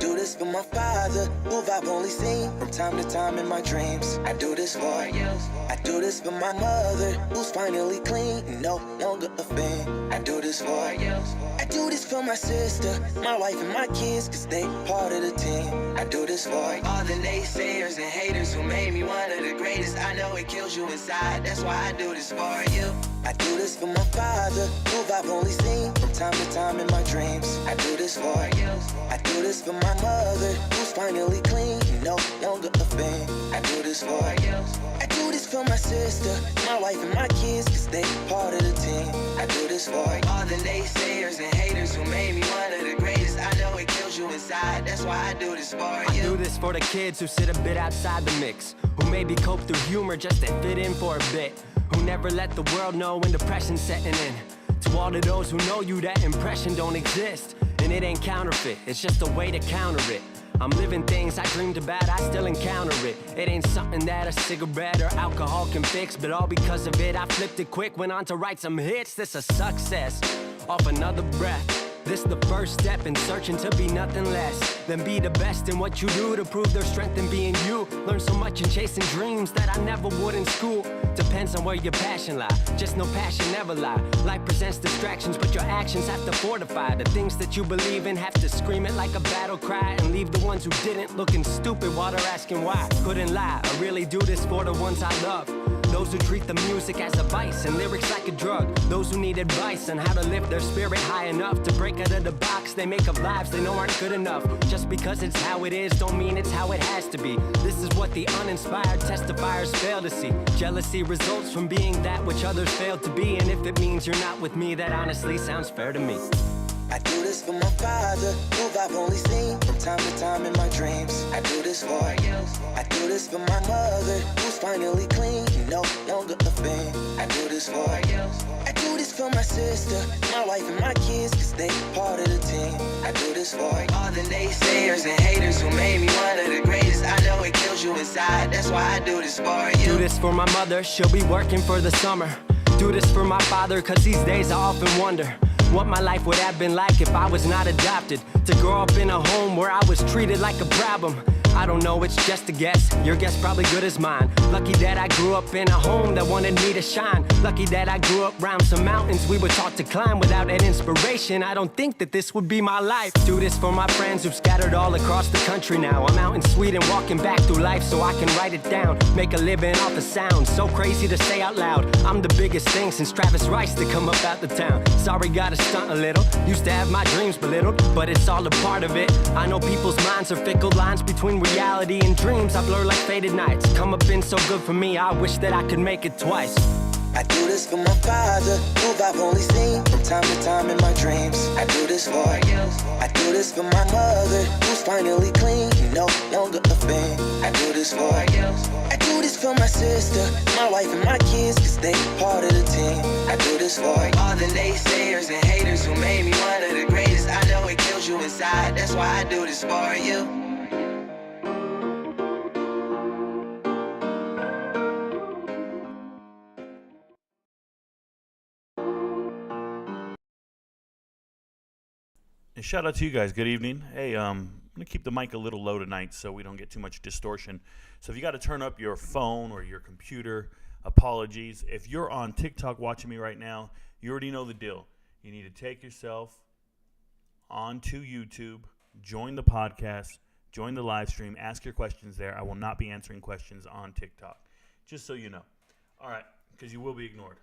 do this for my father, who I've only seen from time to time in my dreams. I do this for you. I do this for my mother, who's finally clean and no longer a fan. I do this for you. I do this for my sister, my wife and my kids, cause they part of the team. I do this for all the naysayers and haters who made me one of the greatest. I know it kills you inside, that's why I do this for you. I do this for my father, who I've only seen from time to time in my dreams. I do this for you. I do this for my mother, who's finally clean and no longer a fan. I do this for you. I do this for my sister, my wife and my kids, cause they part of the team. I do this for all the naysayers and haters who made me one of the greatest. I know it kills you inside, that's why I do this for you. I do this for the kids who sit a bit outside the mix, who maybe cope through humor just to fit in for a bit, who never let the world know when depression's setting in. To all of those who know you, that impression don't exist, and it ain't counterfeit, it's just a way to counter it. I'm living things I dreamed about, I still encounter it. It ain't something that a cigarette or alcohol can fix, but all because of it, I flipped it quick, went on to write some hits. This a success, off another breath. This the first step in searching to be nothing less than be the best in what you do to prove their strength in being you. Learn so much in chasing dreams that I never would in school. Depends on where your passion lie, just no passion never lie. Life presents distractions, but your actions have to fortify the things that you believe in. Have to scream it like a battle cry and leave the ones who didn't looking stupid while they're asking why. Couldn't lie, I really do this for the ones I love. Those who treat the music as a vice and lyrics like a drug. Those who need advice on how to lift their spirit high enough to break out of the box they make of lives they know aren't good enough. Just because it's how it is don't mean it's how it has to be. This is what the uninspired testifiers fail to see. Jealousy results from being that which others fail to be, and if it means you're not with me, that honestly sounds fair to me. I do this for my father, who I've only seen from time to time in my dreams. I do this for you. I do this for my mother, who's finally clean and no longer a fan. I do this for you. I do this for my sister, my wife and my kids, cause they part of the team. I do this for all the naysayers and haters who made me one of the greatest. I know it kills you inside, that's why I do this for you. Do this for my mother, she'll be working for the summer. Do this for my father, cause these days I often wonder what my life would have been like if I was not adopted. To grow up in a home where I was treated like a problem. I don't know, it's just a guess. Your guess probably good as mine. Lucky that I grew up in a home that wanted me to shine. Lucky that I grew up around some mountains we were taught to climb. Without that inspiration, I don't think that this would be my life. Do this for my friends who've scattered all across the country now. I'm out in Sweden walking back through life so I can write it down. Make a living off the sound, so crazy to say out loud. I'm the biggest thing since Travis Rice to come up out the town. Sorry, gotta stunt a little. Used to have my dreams belittled, but it's all a part of it. I know people's minds are fickle, lines between reality and dreams I blur like faded nights. Come up been so good for me, I wish that I could make it twice. I do this for my father, who I've only seen from time to time in my dreams. I do this for you. I do this for my mother, who's finally clean and no longer a fan. I do this for you. I do this for my sister, my wife and my kids, cause they part of the team. I do this for all the naysayers and haters who made me one of the greatest. I know it kills you inside, that's why I do this for you. And shout out to you guys. Good evening. Hey, I'm going to keep the mic a little low tonight so we don't get too much distortion. So if you got to turn up your phone or your computer, apologies. If you're on TikTok watching me right now, you already know the deal. You need to take yourself onto YouTube, join the podcast, join the live stream, ask your questions there. I will not be answering questions on TikTok, just so you know. All right, because you will be ignored.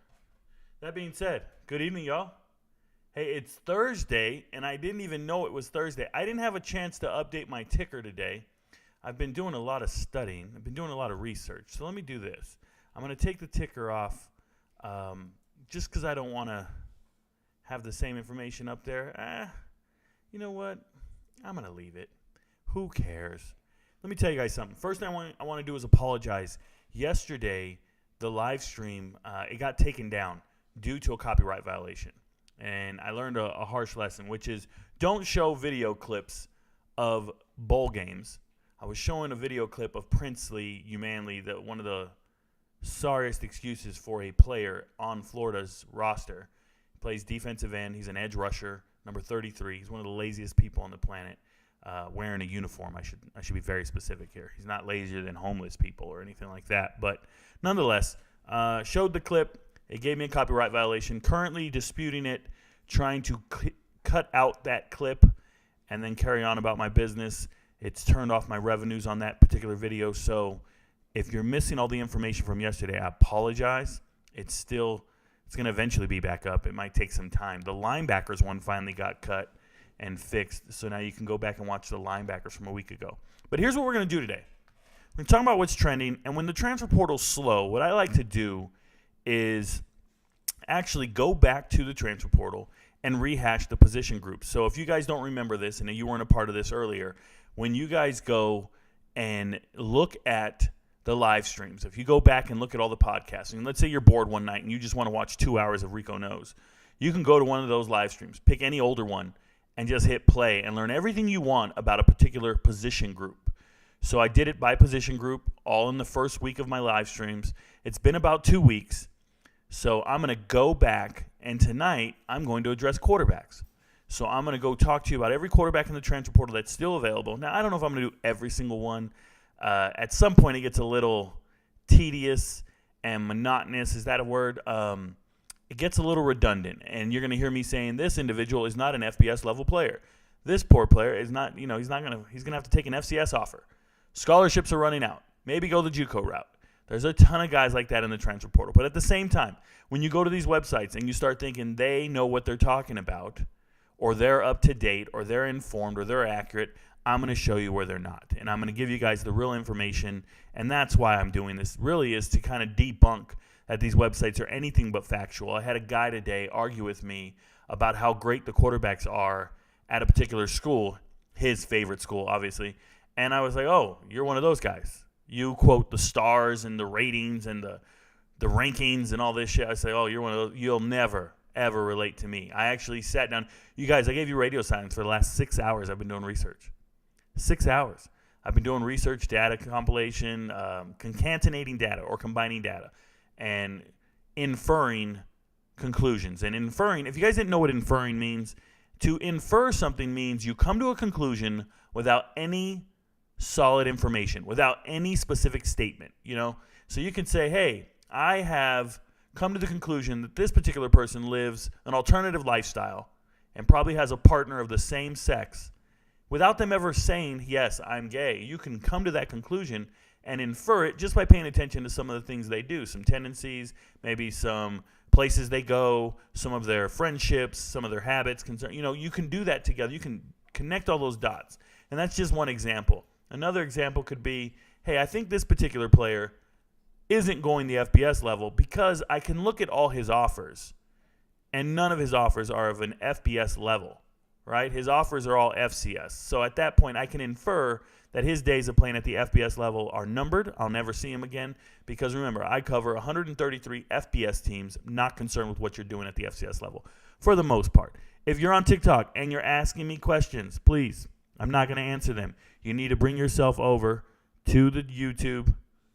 That being said, good evening, y'all. Hey, it's Thursday, and I didn't even know it was Thursday. I didn't have a chance to update my ticker today. I've been doing a lot of studying. I've been doing a lot of research. So let me do this. I'm going to take the ticker off just because I don't want to have the same information up there. You know what? I'm going to leave it. Who cares? Let me tell you guys something. First thing I want to do is apologize. Yesterday, the live stream, it got taken down due to a copyright violation. And I learned a harsh lesson, which is don't show video clips of bowl games. I was showing a video clip of Princely Umanley, one of the sorriest excuses for a player on Florida's roster. He plays defensive end. He's an edge rusher, number 33. He's one of the laziest people on the planet. wearing a uniform. I should be very specific here. He's not lazier than homeless people or anything like that. But nonetheless, showed the clip. It gave me a copyright violation. Currently disputing it, trying to cut out that clip and then carry on about my business. It's turned off my revenues on that particular video. So if you're missing all the information from yesterday, I apologize. It's going to eventually be back up. It might take some time. The linebackers one finally got cut and fixed. So now you can go back and watch the linebackers from a week ago. But here's what we're going to do today. We're going to talk about what's trending. And when the transfer portal's slow, what I like to do is actually go back to the transfer portal and rehash the position groups. So if you guys don't remember this, and you weren't a part of this earlier, when you guys go and look at the live streams, if you go back and look at all the podcasts, and let's say you're bored one night and you just want to watch 2 hours of Rico Knows, you can go to one of those live streams, pick any older one, and just hit play and learn everything you want about a particular position group. So I did it by position group all in the first week of my live streams. It's been about 2 weeks. So I'm going to go back, and tonight I'm going to address quarterbacks. So I'm going to go talk to you about every quarterback in the transfer portal that's still available. Now, I don't know if I'm going to do every single one. At some point, it gets a little tedious and monotonous. Is that a word? It gets a little redundant, and you're going to hear me saying this individual is not an FBS level player. This poor player is not, he's going to have to take an FCS offer. Scholarships are running out. Maybe go the JUCO route. There's a ton of guys like that in the transfer portal. But at the same time, when you go to these websites and you start thinking they know what they're talking about, or they're up to date, or they're informed, or they're accurate, I'm going to show you where they're not. And I'm going to give you guys the real information. And that's why I'm doing this, really, is to kind of debunk that these websites are anything but factual. I had a guy today argue with me about how great the quarterbacks are at a particular school, his favorite school, obviously. And I was like, oh, you're one of those guys. You quote the stars and the ratings and the rankings and all this shit. I say, oh, you're one of those. You'll never, ever relate to me. I actually sat down. You guys, I gave you radio silence for the last 6 hours. I've been doing research. 6 hours. I've been doing research, data compilation, concatenating data or combining data and inferring conclusions. And inferring, if you guys didn't know what inferring means, to infer something means you come to a conclusion without any solid information, without any specific statement, So you can say, hey, I have come to the conclusion that this particular person lives an alternative lifestyle and probably has a partner of the same sex without them ever saying, yes, I'm gay. You can come to that conclusion and infer it just by paying attention to some of the things they do, some tendencies, maybe some places they go, some of their friendships, some of their habits. You can do that together. You can connect all those dots. And that's just one example. Another example could be, hey, I think this particular player isn't going the FBS level because I can look at all his offers, and none of his offers are of an FBS level, right? His offers are all FCS. So at that point, I can infer that his days of playing at the FBS level are numbered. I'll never see him again because, remember, I cover 133 FBS teams. I'm not concerned with what you're doing at the FCS level for the most part. If you're on TikTok and you're asking me questions, please, I'm not going to answer them. You need to bring yourself over to the YouTube.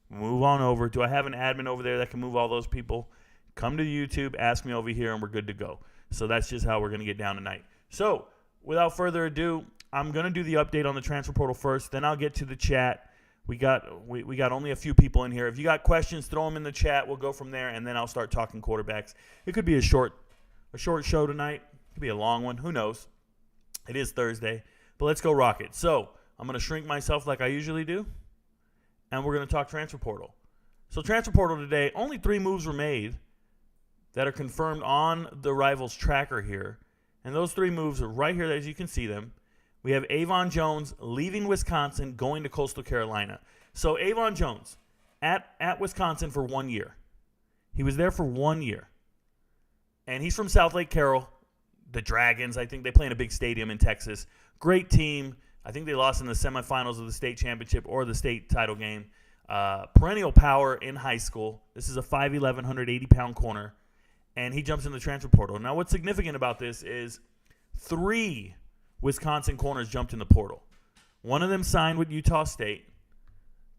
Move on over. Do I have an admin over there that can move all those people? Come to YouTube, ask me over here, and we're good to go. So that's just how we're going to get down tonight. So without further ado, I'm going to do the update on the transfer portal first. Then I'll get to the chat. We got only a few people in here. If you got questions, throw them in the chat. We'll go from there, and then I'll start talking quarterbacks. It could be a short show tonight. It could be a long one. Who knows? It is Thursday. But let's go rock it. So I'm going to shrink myself like I usually do, and we're going to talk transfer portal. So transfer portal today, only 3 moves were made that are confirmed on the Rivals tracker here. And those 3 moves are right here as you can see them. We have Avon Jones leaving Wisconsin, going to Coastal Carolina. So Avon Jones at Wisconsin for 1 year. He was there for 1 year. And he's from South Lake Carroll, the Dragons. I think they play in a big stadium in Texas. Great team. I think they lost in the semifinals of the state championship or the state title game. Perennial power in high school. This is a 5'11", 180-pound corner. And he jumps in the transfer portal. Now, what's significant about this is 3 Wisconsin corners jumped in the portal. One of them signed with Utah State.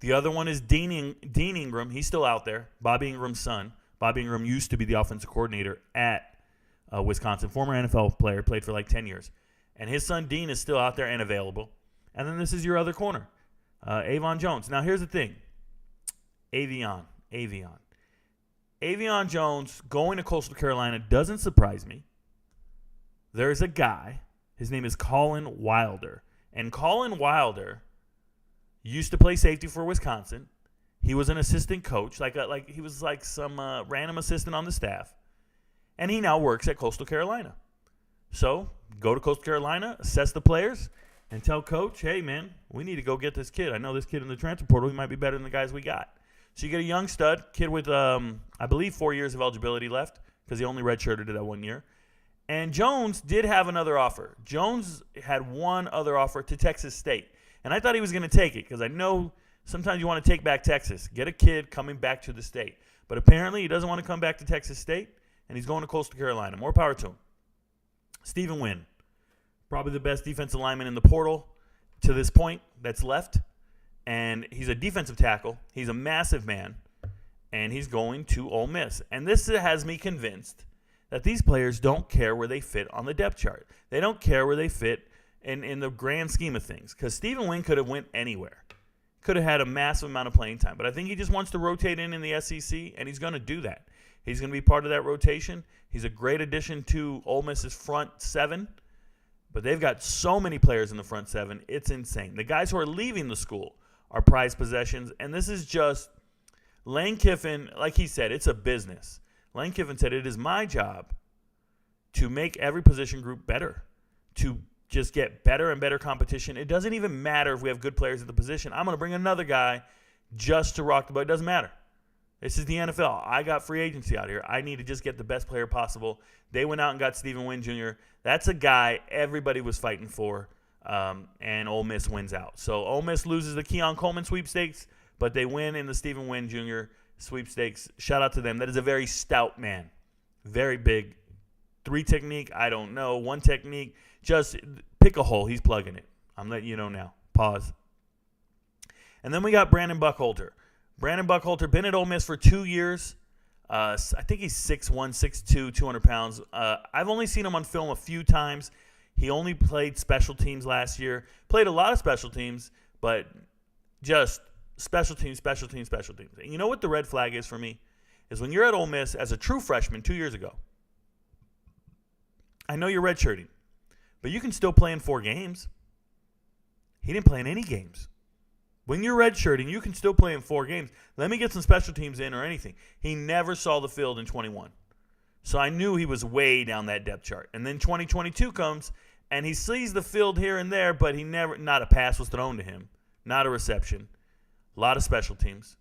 The other one is Dean Ingram. He's still out there. Bobby Ingram's son. Bobby Ingram used to be the offensive coordinator at Wisconsin. Former NFL player. Played for like 10 years. And his son Dean is still out there and available. And then this is your other corner, Avon Jones. Now, here's the thing. Avion Jones going to Coastal Carolina doesn't surprise me. There's a guy. His name is Colin Wilder. And Colin Wilder used to play safety for Wisconsin. He was an assistant coach. He was like some random assistant on the staff. And he now works at Coastal Carolina. So go to Coastal Carolina, assess the players, and tell coach, hey, man, we need to go get this kid. I know this kid in the transfer portal. He might be better than the guys we got. So you get a young stud, kid with, I believe, 4 years of eligibility left because he only redshirted it that 1 year. And Jones did have another offer. Jones had one other offer to Texas State. And I thought he was going to take it because I know sometimes you want to take back Texas. Get a kid coming back to the state. But apparently he doesn't want to come back to Texas State, and he's going to Coastal Carolina. More power to him. Stephen Wynn, probably the best defensive lineman in the portal to this point that's left. And he's a defensive tackle. He's a massive man. And he's going to Ole Miss. And this has me convinced that these players don't care where they fit on the depth chart. They don't care where they fit in the grand scheme of things. Because Stephen Wynn could have went anywhere. Could have had a massive amount of playing time. But I think he just wants to rotate in the SEC, and he's going to do that. He's going to be part of that rotation. He's a great addition to Ole Miss's front seven. But they've got so many players in the front seven, it's insane. The guys who are leaving the school are prized possessions. And this is just Lane Kiffin, like he said, it's a business. Lane Kiffin said, it is my job to make every position group better, to just get better and better competition. It doesn't even matter if we have good players at the position. I'm going to bring another guy just to rock the boat. It doesn't matter. This is the NFL. I got free agency out here. I need to just get the best player possible. They went out and got Stephen Wynn Jr. That's a guy everybody was fighting for, and Ole Miss wins out. So Ole Miss loses the Keon Coleman sweepstakes, but they win in the Stephen Wynn Jr. sweepstakes. Shout out to them. That is a very stout man. Very big. 3 technique, I don't know. 1 technique, just pick a hole. He's plugging it. I'm letting you know now. Pause. And then we got Brandon Buckholter. Brandon Buckholter, been at Ole Miss for 2 years. I think he's 6'1", 6'2", 200 pounds. I've only seen him on film a few times. He only played special teams last year. Played a lot of special teams, but just special teams. And you know what the red flag is for me? Is when you're at Ole Miss as a true freshman 2 years ago. I know you're redshirting, but you can still play in 4 games. He didn't play in any games. When you're redshirting, you can still play in 4 games. Let me get some special teams in or anything. He never saw the field in 21. So I knew he was way down that depth chart. And then 2022 comes, and he sees the field here and there, but not a pass was thrown to him. Not a reception. A lot of special teams.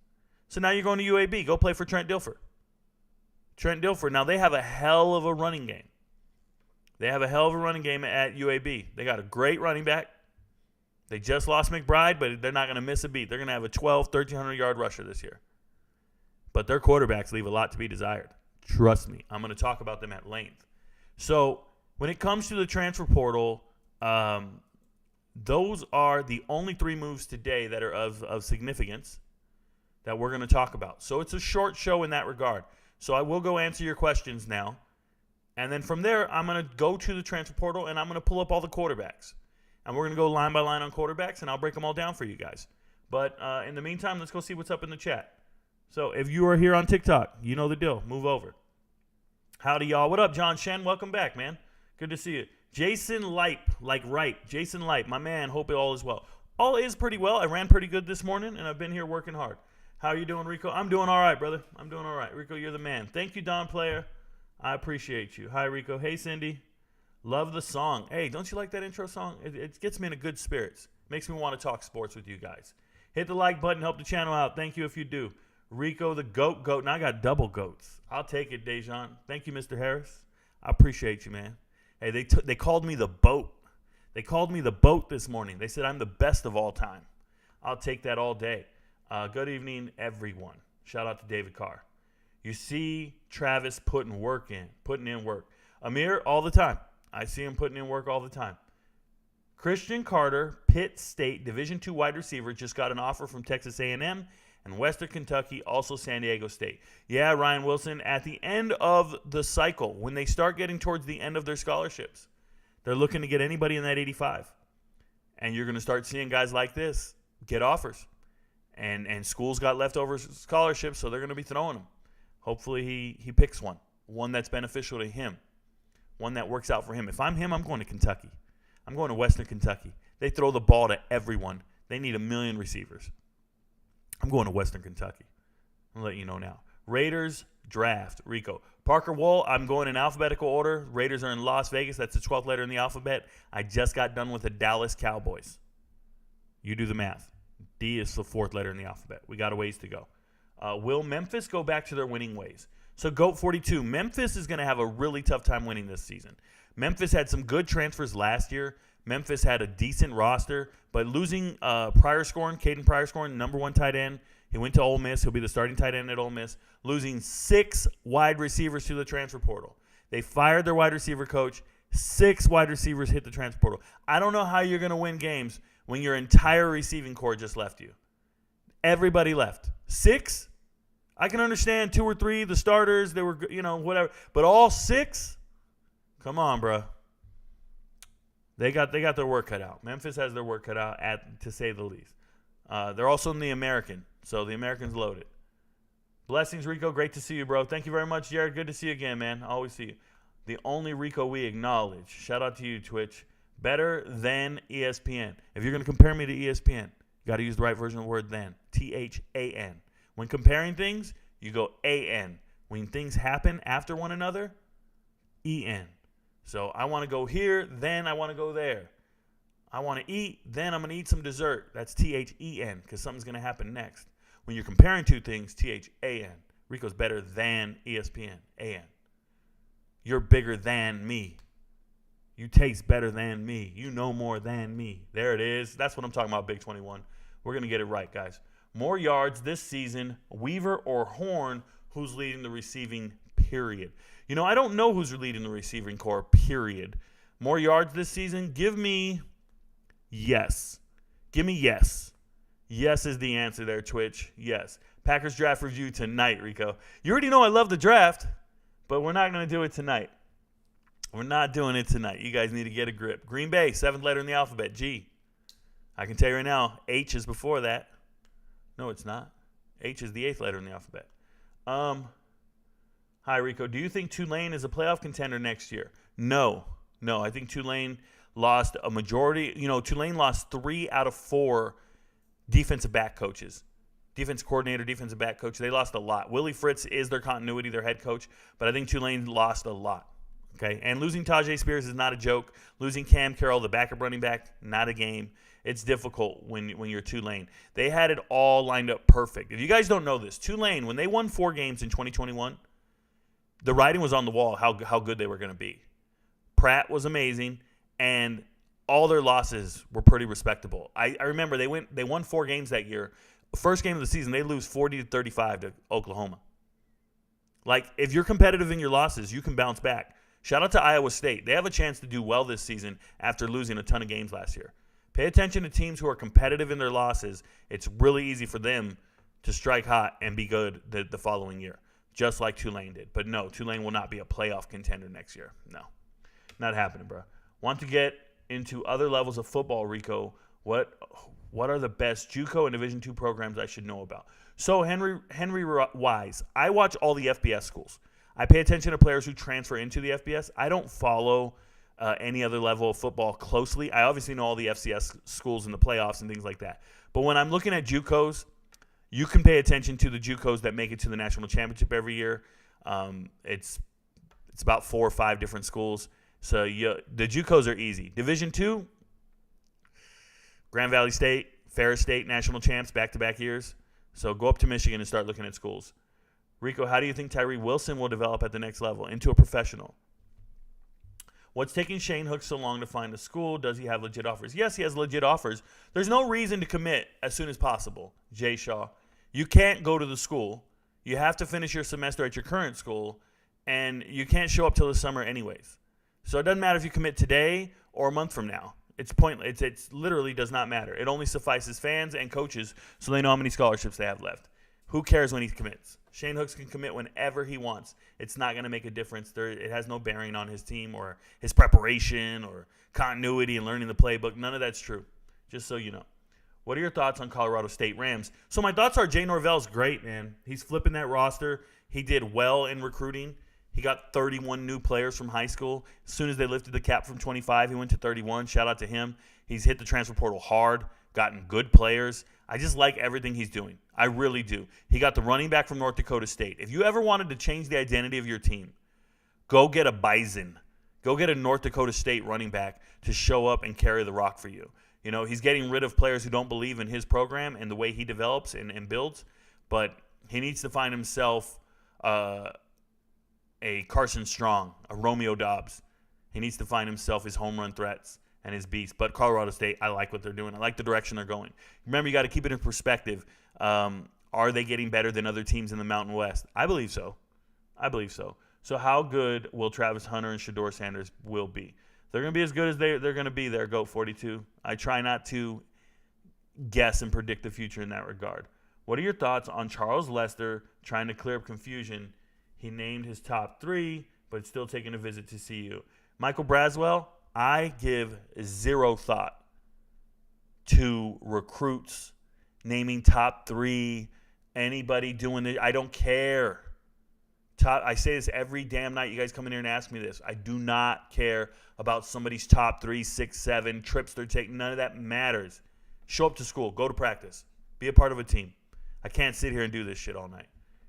So now you're going to UAB. Go play for Trent Dilfer. Now they have a hell of a running game. They have a hell of a running game at UAB. They got a great running back. They just lost McBride, but they're not going to miss a beat. They're going to have a 1,300-yard rusher this year. But their quarterbacks leave a lot to be desired. Trust me. I'm going to talk about them at length. So when it comes to the transfer portal, those are the only 3 moves today that are of significance that we're going to talk about. So it's a short show in that regard. So I will go answer your questions now. And then from there, I'm going to go to the transfer portal, and I'm going to pull up all the quarterbacks. And we're going to go line by line on quarterbacks, and I'll break them all down for you guys. But in the meantime, let's go see what's up in the chat. So if you are here on TikTok, you know the deal. Move over. Howdy, y'all. What up, John Shen? Welcome back, man. Good to see you. Jason Lipe, Jason Lipe, my man. Hope it all is well. All is pretty well. I ran pretty good this morning, and I've been here working hard. How are you doing, Rico? I'm doing all right, brother. I'm doing all right. Rico, you're the man. Thank you, Don Player. I appreciate you. Hi, Rico. Hey, Cindy. Love the song. Hey, don't you like that intro song? It gets me in a good spirits. Makes me want to talk sports with you guys. Hit the like button. Help the channel out. Thank you if you do. Rico, the goat. Now I got double goats. I'll take it, Dejan. Thank you, Mr. Harris. I appreciate you, man. Hey, they called me the boat. They called me the boat this morning. They said I'm the best of all time. I'll take that all day. Good evening, everyone. Shout out to David Carr. You see Travis putting in work. Amir, all the time. I see him putting in work all the time. Christian Carter, Pitt State, Division II wide receiver, just got an offer from Texas A&M and Western Kentucky, also San Diego State. Yeah, Ryan Wilson, at the end of the cycle, when they start getting towards the end of their scholarships, they're looking to get anybody in that 85. And you're going to start seeing guys like this get offers. And schools got leftover scholarships, so they're going to be throwing them. Hopefully he picks one that's beneficial to him, one that works out for him. If I'm him, I'm going to Kentucky. I'm going to Western Kentucky. They throw the ball to everyone. They need 1 million receivers. I'm going to Western Kentucky. I'll let you know now. Raiders draft, Rico. Parker Wohl, I'm going in alphabetical order. Raiders are in Las Vegas. That's the 12th letter in the alphabet. I just got done with the Dallas Cowboys. You do the math. D is the 4th letter in the alphabet. We got a ways to go. Will Memphis go back to their winning ways? So GOAT 42, Memphis is going to have a really tough time winning this season. Memphis had some good transfers last year. Memphis had a decent roster, but losing Caden Pryor-Scoring, number 1 tight end. He went to Ole Miss. He'll be the starting tight end at Ole Miss. Losing 6 wide receivers to the transfer portal. They fired their wide receiver coach. 6 wide receivers hit the transfer portal. I don't know how you're going to win games when your entire receiving core just left you. Everybody left. 6? I can understand 2 or 3, the starters, they were, whatever. But all 6? Come on, bro. They got their work cut out. Memphis has their work cut out, to say the least. They're also in the American, so the American's loaded. Blessings, Rico. Great to see you, bro. Thank you very much, Jared. Good to see you again, man. Always see you. The only Rico we acknowledge. Shout out to you, Twitch. Better than ESPN. If you're going to compare me to ESPN, you got to use the right version of the word than. THAN. When comparing things, you go AN. When things happen after one another, EN. So I want to go here, then I want to go there. I want to eat, then I'm going to eat some dessert. That's THEN, because something's going to happen next. When you're comparing two things, THAN. Rico's better than ESPN. AN. You're bigger than me. You taste better than me. You know more than me. There it is. That's what I'm talking about, Big 21. We're going to get it right, guys. More yards this season, Weaver or Horn, who's leading the receiving, period. I don't know who's leading the receiving core, period. More yards this season? Give me yes. Give me yes. Yes is the answer there, Twitch. Yes. Packers draft review tonight, Rico. You already know I love the draft, but we're not going to do it tonight. We're not doing it tonight. You guys need to get a grip. Green Bay, 7th letter in the alphabet, G. I can tell you right now, H is before that. No, it's not. H is the 8th letter in the alphabet. Hi, Rico. Do you think Tulane is a playoff contender next year? No. I think Tulane lost a majority. Tulane lost 3 out of 4 defensive back coaches. Defense coordinator, defensive back coach. They lost a lot. Willie Fritz is their continuity, their head coach, but I think Tulane lost a lot. Okay, and losing Tajay Spears is not a joke. Losing Cam Carroll, the backup running back, not a game. It's difficult when you're Tulane. They had it all lined up perfect. If you guys don't know this, Tulane, when they won 4 games in 2021, the writing was on the wall how good they were going to be. Pratt was amazing, and all their losses were pretty respectable. I remember they won 4 games that year. First game of the season, they lose 40-35 to Oklahoma. Like, if you're competitive in your losses, you can bounce back. Shout out to Iowa State. They have a chance to do well this season after losing a ton of games last year. Pay attention to teams who are competitive in their losses. It's really easy for them to strike hot and be good the following year, just like Tulane did. But no, Tulane will not be a playoff contender next year. No, not happening, bro. Want to get into other levels of football, Rico? What are the best JUCO and Division II programs I should know about? So Henry Wise, I watch all the FBS schools. I pay attention to players who transfer into the FBS. I don't follow any other level of football closely. I obviously know all the FCS schools in the playoffs and things like that. But when I'm looking at JUCOs, you can pay attention to the JUCOs that make it to the national championship every year. It's about 4 or 5 different schools. So the JUCOs are easy. Division II, Grand Valley State, Ferris State, national champs, back-to-back years. So go up to Michigan and start looking at schools. Rico, how do you think Tyree Wilson will develop at the next level into a professional? What's taking Shane Hook so long to find a school? Does he have legit offers? Yes, he has legit offers. There's no reason to commit as soon as possible, Jay Shaw. You can't go to the school. You have to finish your semester at your current school, and you can't show up till the summer anyways. So it doesn't matter if you commit today or a month from now. It's pointless. It literally does not matter. It only suffices fans and coaches so they know how many scholarships they have left. Who cares when he commits? Shane Hooks can commit whenever he wants. It's not going to make a difference. It has no bearing on his team or his preparation or continuity and learning the playbook. None of that's true. Just so you know. What are your thoughts on Colorado State Rams? So my thoughts are Jay Norvell's great, man. He's flipping that roster. He did well in recruiting. He got 31 new players from high school. As soon as they lifted the cap from 25, he went to 31. Shout out to him. He's hit the transfer portal hard, gotten good players. I just like everything he's doing. I really do. He got the running back from North Dakota State. If you ever wanted to change the identity of your team, go get a Bison. Go get a North Dakota State running back to show up and carry the rock for you. You know, he's getting rid of players who don't believe in his program and the way he develops and builds, but he needs to find himself a Carson Strong, a Romeo Dobbs. He needs to find himself his home run threats and his beast. But Colorado State, I like what they're doing. I like the direction they're going. Remember, you got to keep it in perspective. Are they getting better than other teams in the Mountain West? I believe so. So how good will Travis Hunter and Shador Sanders will be? They're going to be as good as they're going to be there, GOAT 42. I try not to guess and predict the future in that regard. What are your thoughts on Charles Lester trying to clear up confusion? He named his top 3, but still taking a visit to CU. Michael Braswell, I give zero thought to recruits naming top 3, anybody doing it. I don't care. I say this every damn night. You guys come in here and ask me this. I do not care about somebody's top 3, 6, 7 trips they're taking. None of that matters. Show up to school. Go to practice. Be a part of a team. I can't sit here and do this shit all night.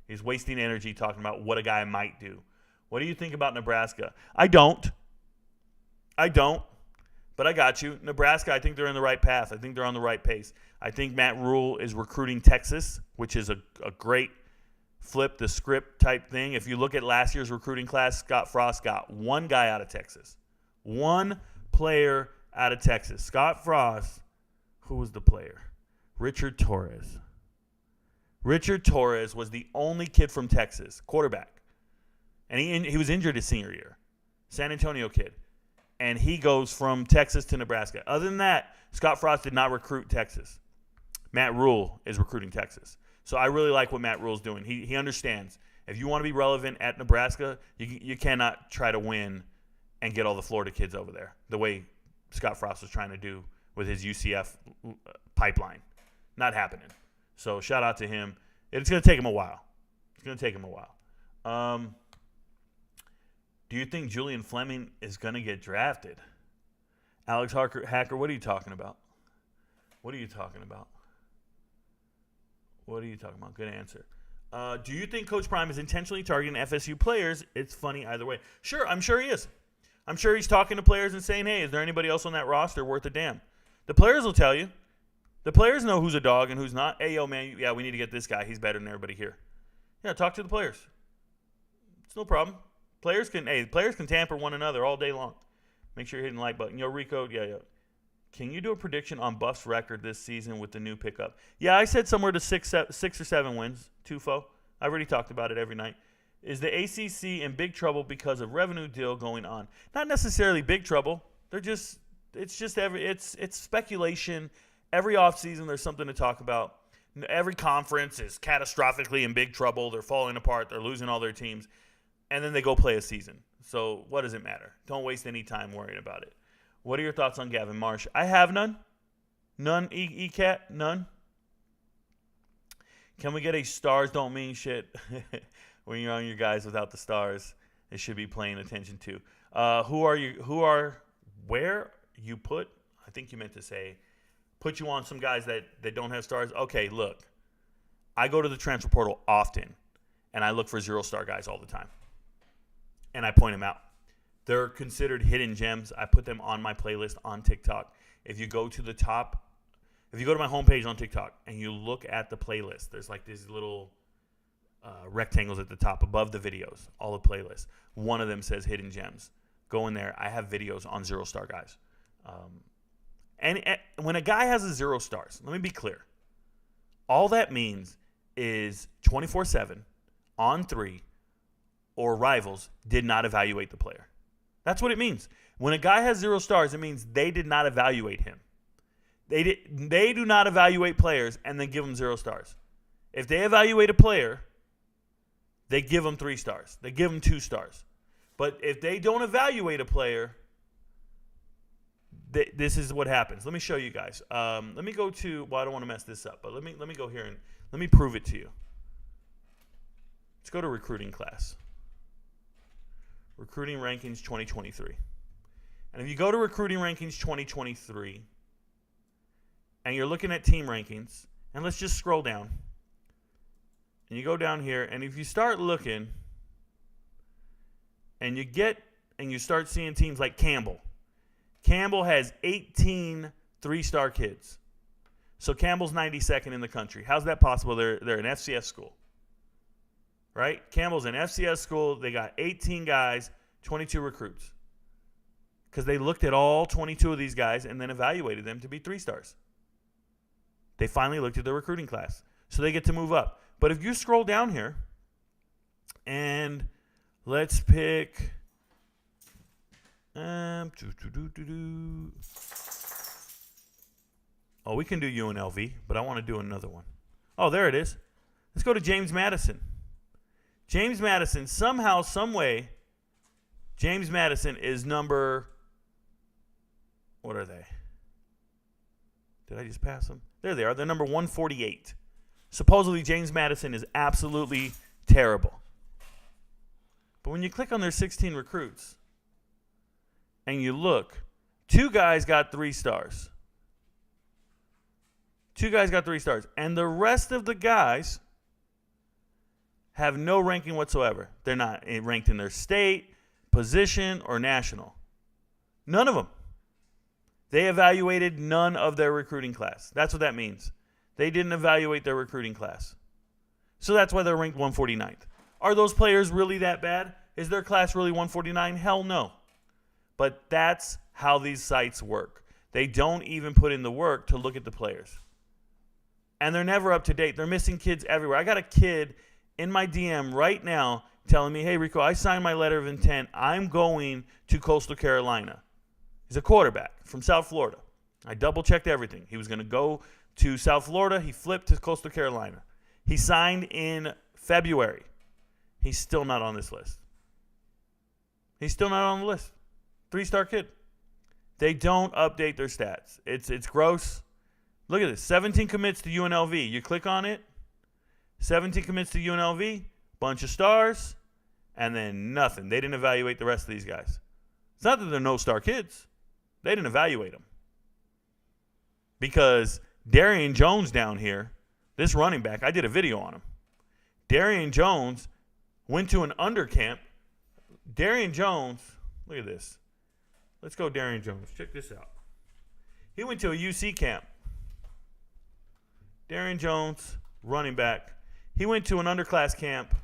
He's wasting energy talking about what a guy might do. What do you think about Nebraska? I don't. But I got you. Nebraska, I think they're in the right path. I think they're on the right pace. I think Matt Rule is recruiting Texas, which is a great flip the script type thing. If you look at last year's recruiting class, Scott Frost got one guy out of Texas. One player out of Texas. Scott Frost, who was the player? Richard Torres. Richard Torres was the only kid from Texas, quarterback. And he was injured his senior year. San Antonio kid. And he goes from Texas to Nebraska. Other than that, Scott Frost did not recruit Texas. Matt Rule is recruiting Texas. So I really like what Matt Rule's doing. He understands. If you want to be relevant at Nebraska, you cannot try to win and get all the Florida kids over there the way Scott Frost was trying to do with his UCF pipeline. Not happening. So shout out to him. It's going to take him a while. Do you think Julian Fleming is going to get drafted? Alex Hacker, what are you talking about? Good answer. Do you think Coach Prime is intentionally targeting FSU players? It's funny either way. Sure, I'm sure he is. I'm sure he's talking to players and saying, hey, is there anybody else on that roster worth a damn? The players will tell you. The players know who's a dog and who's not. Hey, yo, man, yeah, we need to get this guy. He's better than everybody here. Yeah, talk to the players. It's no problem. Players can tamper one another all day long. Make sure you're hitting the like button. Yo, Rico, yeah. Can you do a prediction on Buff's record this season with the new pickup? Yeah, I said somewhere to 6 or 7 wins. Tufo. I've already talked about it every night. Is the ACC in big trouble because of revenue deal going on? Not necessarily big trouble. It's speculation. Every offseason there's something to talk about. Every conference is catastrophically in big trouble. They're falling apart. They're losing all their teams. And then they go play a season. So what does it matter? Don't waste any time worrying about it. What are your thoughts on Gavin Marsh? I have none. None, E-Cat, none. Can we get a stars don't mean shit when you're on your guys without the stars? It should be paying attention to. Where you put, I think you meant to say, put you on some guys that don't have stars. Okay, look, I go to the transfer portal often, and I look for 0-star guys all the time. And I point them out. They're considered hidden gems. I put them on my playlist on TikTok. If you go to my homepage on TikTok and you look at the playlist, there's like these little rectangles at the top above the videos, all the playlists. One of them says hidden gems. Go in there. I have videos on 0-star guys. And when a guy has a 0 stars, let me be clear. All that means is 24/7, on 3, or rivals did not evaluate the player. That's what it means. When a guy has 0 stars, it means they did not evaluate him. They do not evaluate players and then give them 0 stars. If they evaluate a player, they give them 3 stars. They give them 2 stars. But if they don't evaluate a player, this is what happens. Let me show you guys. Let me go to. Well, I don't want to mess this up, but let me go here and let me prove it to you. Let's go to recruiting class. Recruiting rankings 2023. And if you go to recruiting rankings 2023 and you're looking at team rankings, and let's just scroll down. And you go down here, and if you start looking and you start seeing teams like Campbell. Campbell has 18 three-star kids. So Campbell's 92nd in the country. How's that possible? They're an FCS school. Right? Campbell's an FCS school. They got 18 guys, 22 recruits. Because they looked at all 22 of these guys and then evaluated them to be 3-stars. They finally looked at their recruiting class. So they get to move up. But if you scroll down here and let's pick oh, we can do UNLV, but I want to do another one. Oh, there it is. Let's go to James Madison. James Madison, somehow, some way, James Madison is number, what are they? Did I just pass them? There they are. They're number 148. Supposedly, James Madison is absolutely terrible. But when you click on their 16 recruits and you look, 2 guys got 3 stars. 2 guys got 3 stars. And the rest of the guys have no ranking whatsoever. They're not ranked in their state, position, or national. None of them. They evaluated none of their recruiting class. That's what that means. They didn't evaluate their recruiting class. So that's why they're ranked 149th. Are those players really that bad? Is their class really 149? Hell no. But that's how these sites work. They don't even put in the work to look at the players. And they're never up to date. They're missing kids everywhere. I got a kid in my DM right now telling me, hey, Rico, I signed my letter of intent. I'm going to Coastal Carolina. He's a quarterback from South Florida. I double-checked everything. He was going to go to South Florida. He flipped to Coastal Carolina. He signed in February. He's still not on this list. He's still not on the list. 3-star kid. They don't update their stats. It's gross. Look at this. 17 commits to UNLV. You click on it. 17 commits to UNLV. Bunch of stars. And then nothing. They didn't evaluate the rest of these guys. It's not that they're no-star kids. They didn't evaluate them. Because Darian Jones down here, this running back, I did a video on him. Darian Jones went to an undercamp. Darian Jones, look at this. Let's go Darian Jones. Check this out. He went to a UC camp. Darian Jones, running back. He went to an underclass camp.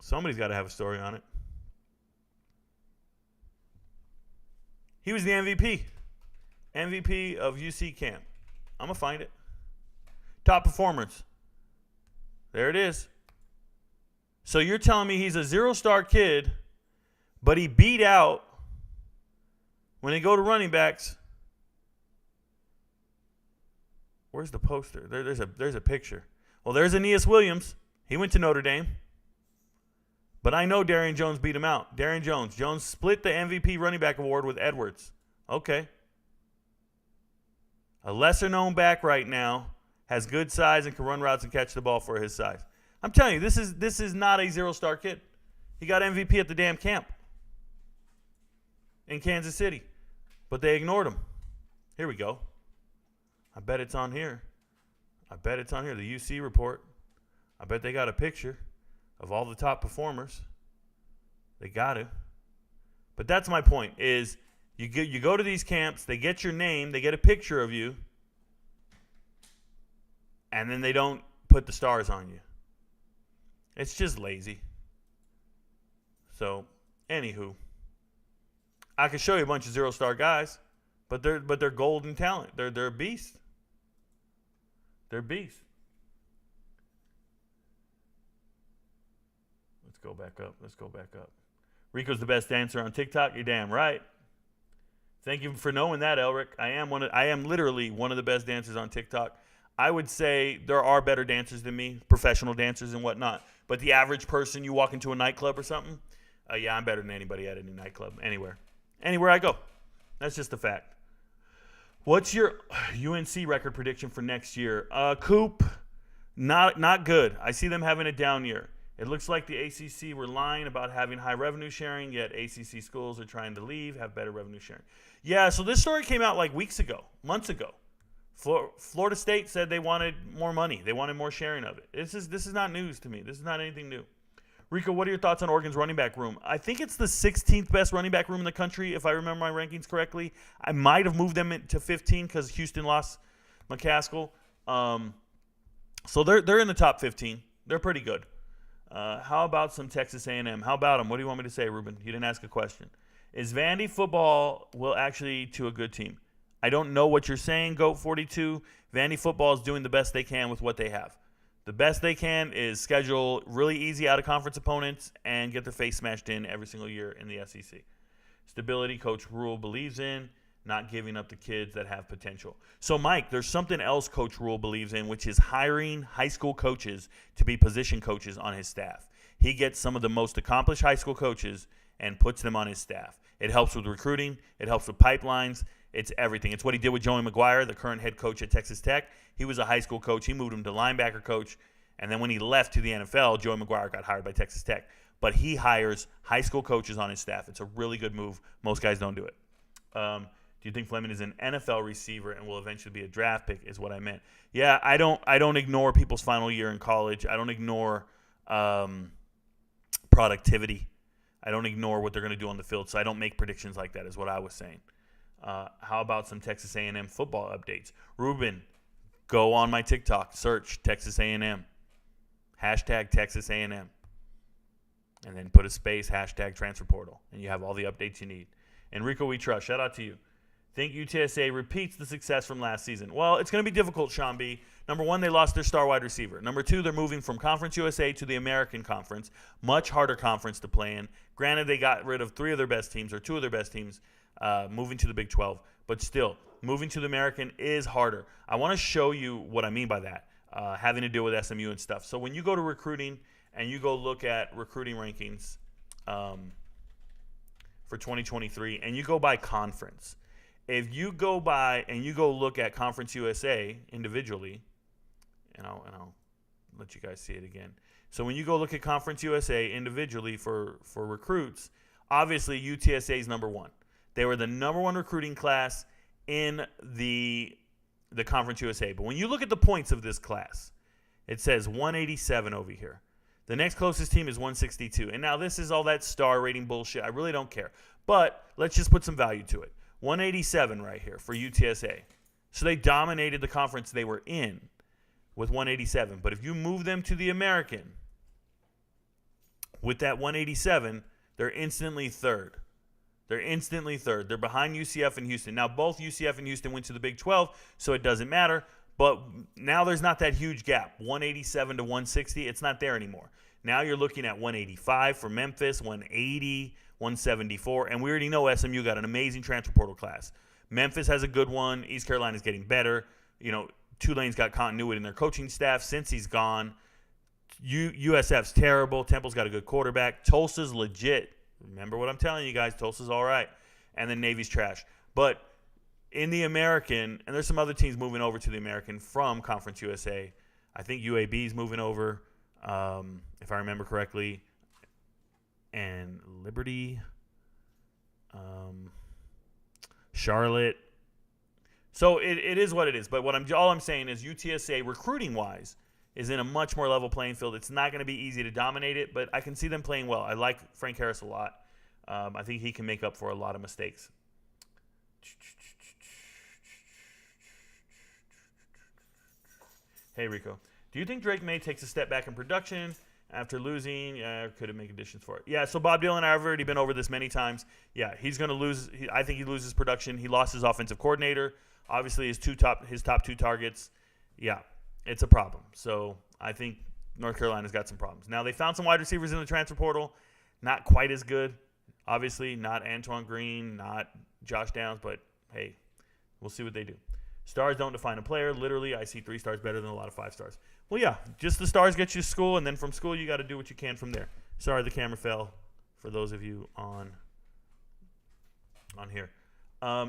Somebody's got to have a story on it. He was the MVP. MVP of UC camp. I'm going to find it. Top performers. There it is. So you're telling me he's a 0-star kid, but he beat out, when they go to running backs, where's the poster? There's a picture. Well, there's Aeneas Williams. He went to Notre Dame. But I know Darian Jones beat him out. Darian Jones. Jones split the MVP running back award with Edwards. Okay. A lesser-known back right now, has good size and can run routes and catch the ball for his size. I'm telling you, this is not a 0-star kid. He got MVP at the damn camp in Kansas City. But they ignored him. Here we go. I bet it's on here. The UC report. I bet they got a picture of all the top performers. They got to. But that's my point, is you go to these camps, they get your name, they get a picture of you, and then they don't put the stars on you. It's just lazy. So, anywho, I could show you a bunch of 0-star guys, but they're golden talent. They're a beast. They're beasts. Let's go back up. Rico's the best dancer on TikTok. You're damn right. Thank you for knowing that, Elric. I am literally one of the best dancers on TikTok. I would say there are better dancers than me, professional dancers and whatnot. But the average person, you walk into a nightclub or something, yeah, I'm better than anybody at any nightclub, anywhere. anywhere I go. That's just a fact. What's your UNC record prediction for next year? Coop, not good. I see them having a down year. It looks like the ACC were lying about having high revenue sharing, yet ACC schools are trying to leave, have better revenue sharing. Yeah, so this story came out like months ago. Florida State said they wanted more money. They wanted more sharing of it. This is not news to me. This is not anything new. Rico, what are your thoughts on Oregon's running back room? I think it's the 16th best running back room in the country, if I remember my rankings correctly. I might have moved them to 15 because Houston lost McCaskill. So they're in the top 15. They're pretty good. How about some Texas A&M? How about them? What do you want me to say, Ruben? You didn't ask a question. Is Vandy football will actually to a good team? I don't know what you're saying, GOAT42. Vandy football is doing the best they can with what they have. The best they can is schedule really easy out-of-conference opponents and get their face smashed in every single year in the SEC. Stability, Coach Rule believes in, not giving up the kids that have potential. So, Mike, there's something else Coach Rule believes in, which is hiring high school coaches to be position coaches on his staff. He gets some of the most accomplished high school coaches and puts them on his staff. It helps with recruiting. It helps with pipelines. It's everything. It's what he did with Joey McGuire, the current head coach at Texas Tech. He was a high school coach. He moved him to linebacker coach. And then when he left to the NFL, Joey McGuire got hired by Texas Tech. But he hires high school coaches on his staff. It's a really good move. Most guys don't do it. Do you think Fleming is an NFL receiver and will eventually be a draft pick is what I meant. Yeah, I don't ignore people's final year in college. I don't ignore productivity. I don't ignore what they're going to do on the field. So I don't make predictions like that is what I was saying. How about some Texas A&M football updates? Ruben, go on my TikTok, search Texas A&M, hashtag Texas A&M, and then put a space, hashtag transfer portal, and you have all the updates you need. Enrico, we trust. Shout out to you. Think UTSA repeats the success from last season? Well, it's going to be difficult, Sean B. Number one, they lost their star wide receiver. Number two, they're moving from Conference USA to the American Conference, much harder conference to play in. Granted, they got rid of three of their best teams or two of their best teams, moving to the Big 12. But still, moving to the American is harder. I want to show you what I mean by that, having to deal with SMU and stuff. So when you go to recruiting and you go look at recruiting rankings for 2023 and you go by conference, if you go by and you go look at Conference USA individually, and I'll let you guys see it again. So when you go look at Conference USA individually for recruits, obviously UTSA is number one. They were the number one recruiting class in the Conference USA. But when you look at the points of this class, it says 187 over here. The next closest team is 162. And now this is all that star rating bullshit. I really don't care. But let's just put some value to it. 187 right here for UTSA. So they dominated the conference they were in with 187. But if you move them to the American with that 187, they're instantly third. They're instantly third. They're behind UCF and Houston. Now, both UCF and Houston went to the Big 12, so it doesn't matter. But now there's not that huge gap, 187 to 160. It's not there anymore. Now you're looking at 185 for Memphis, 180, 174. And we already know SMU got an amazing transfer portal class. Memphis has a good one. East Carolina's getting better. You know, Tulane's got continuity in their coaching staff since he's gone. USF's terrible. Temple's got a good quarterback. Tulsa's legit. Remember what I'm telling you guys. Tulsa's all right. And then Navy's trash. But in the American, and there's some other teams moving over to the American from Conference USA. I think UAB's moving over, if I remember correctly. And Liberty, Charlotte. So it is what it is. But all I'm saying is UTSA, recruiting-wise, is in a much more level playing field. It's not going to be easy to dominate it, but I can see them playing well. I like Frank Harris a lot. I think he can make up for a lot of mistakes. Hey, Rico. Do you think Drake May takes a step back in production after losing? Could it make additions for it? Yeah, so Bob Dylan and I have already been over this many times. Yeah, he's going to lose. I think he loses production. He lost his offensive coordinator. Obviously, his top two targets. Yeah, it's a problem. So I think North Carolina's got some problems. Now, they found some wide receivers in the transfer portal. Not quite as good. Obviously, not Antoine Green, not Josh Downs, but hey, we'll see what they do. Stars don't define a player. Literally, I see 3 stars better than a lot of 5 stars. Well, yeah, just the stars get you to school, and then from school, you got to do what you can from there. Sorry, the camera fell for those of you on on here.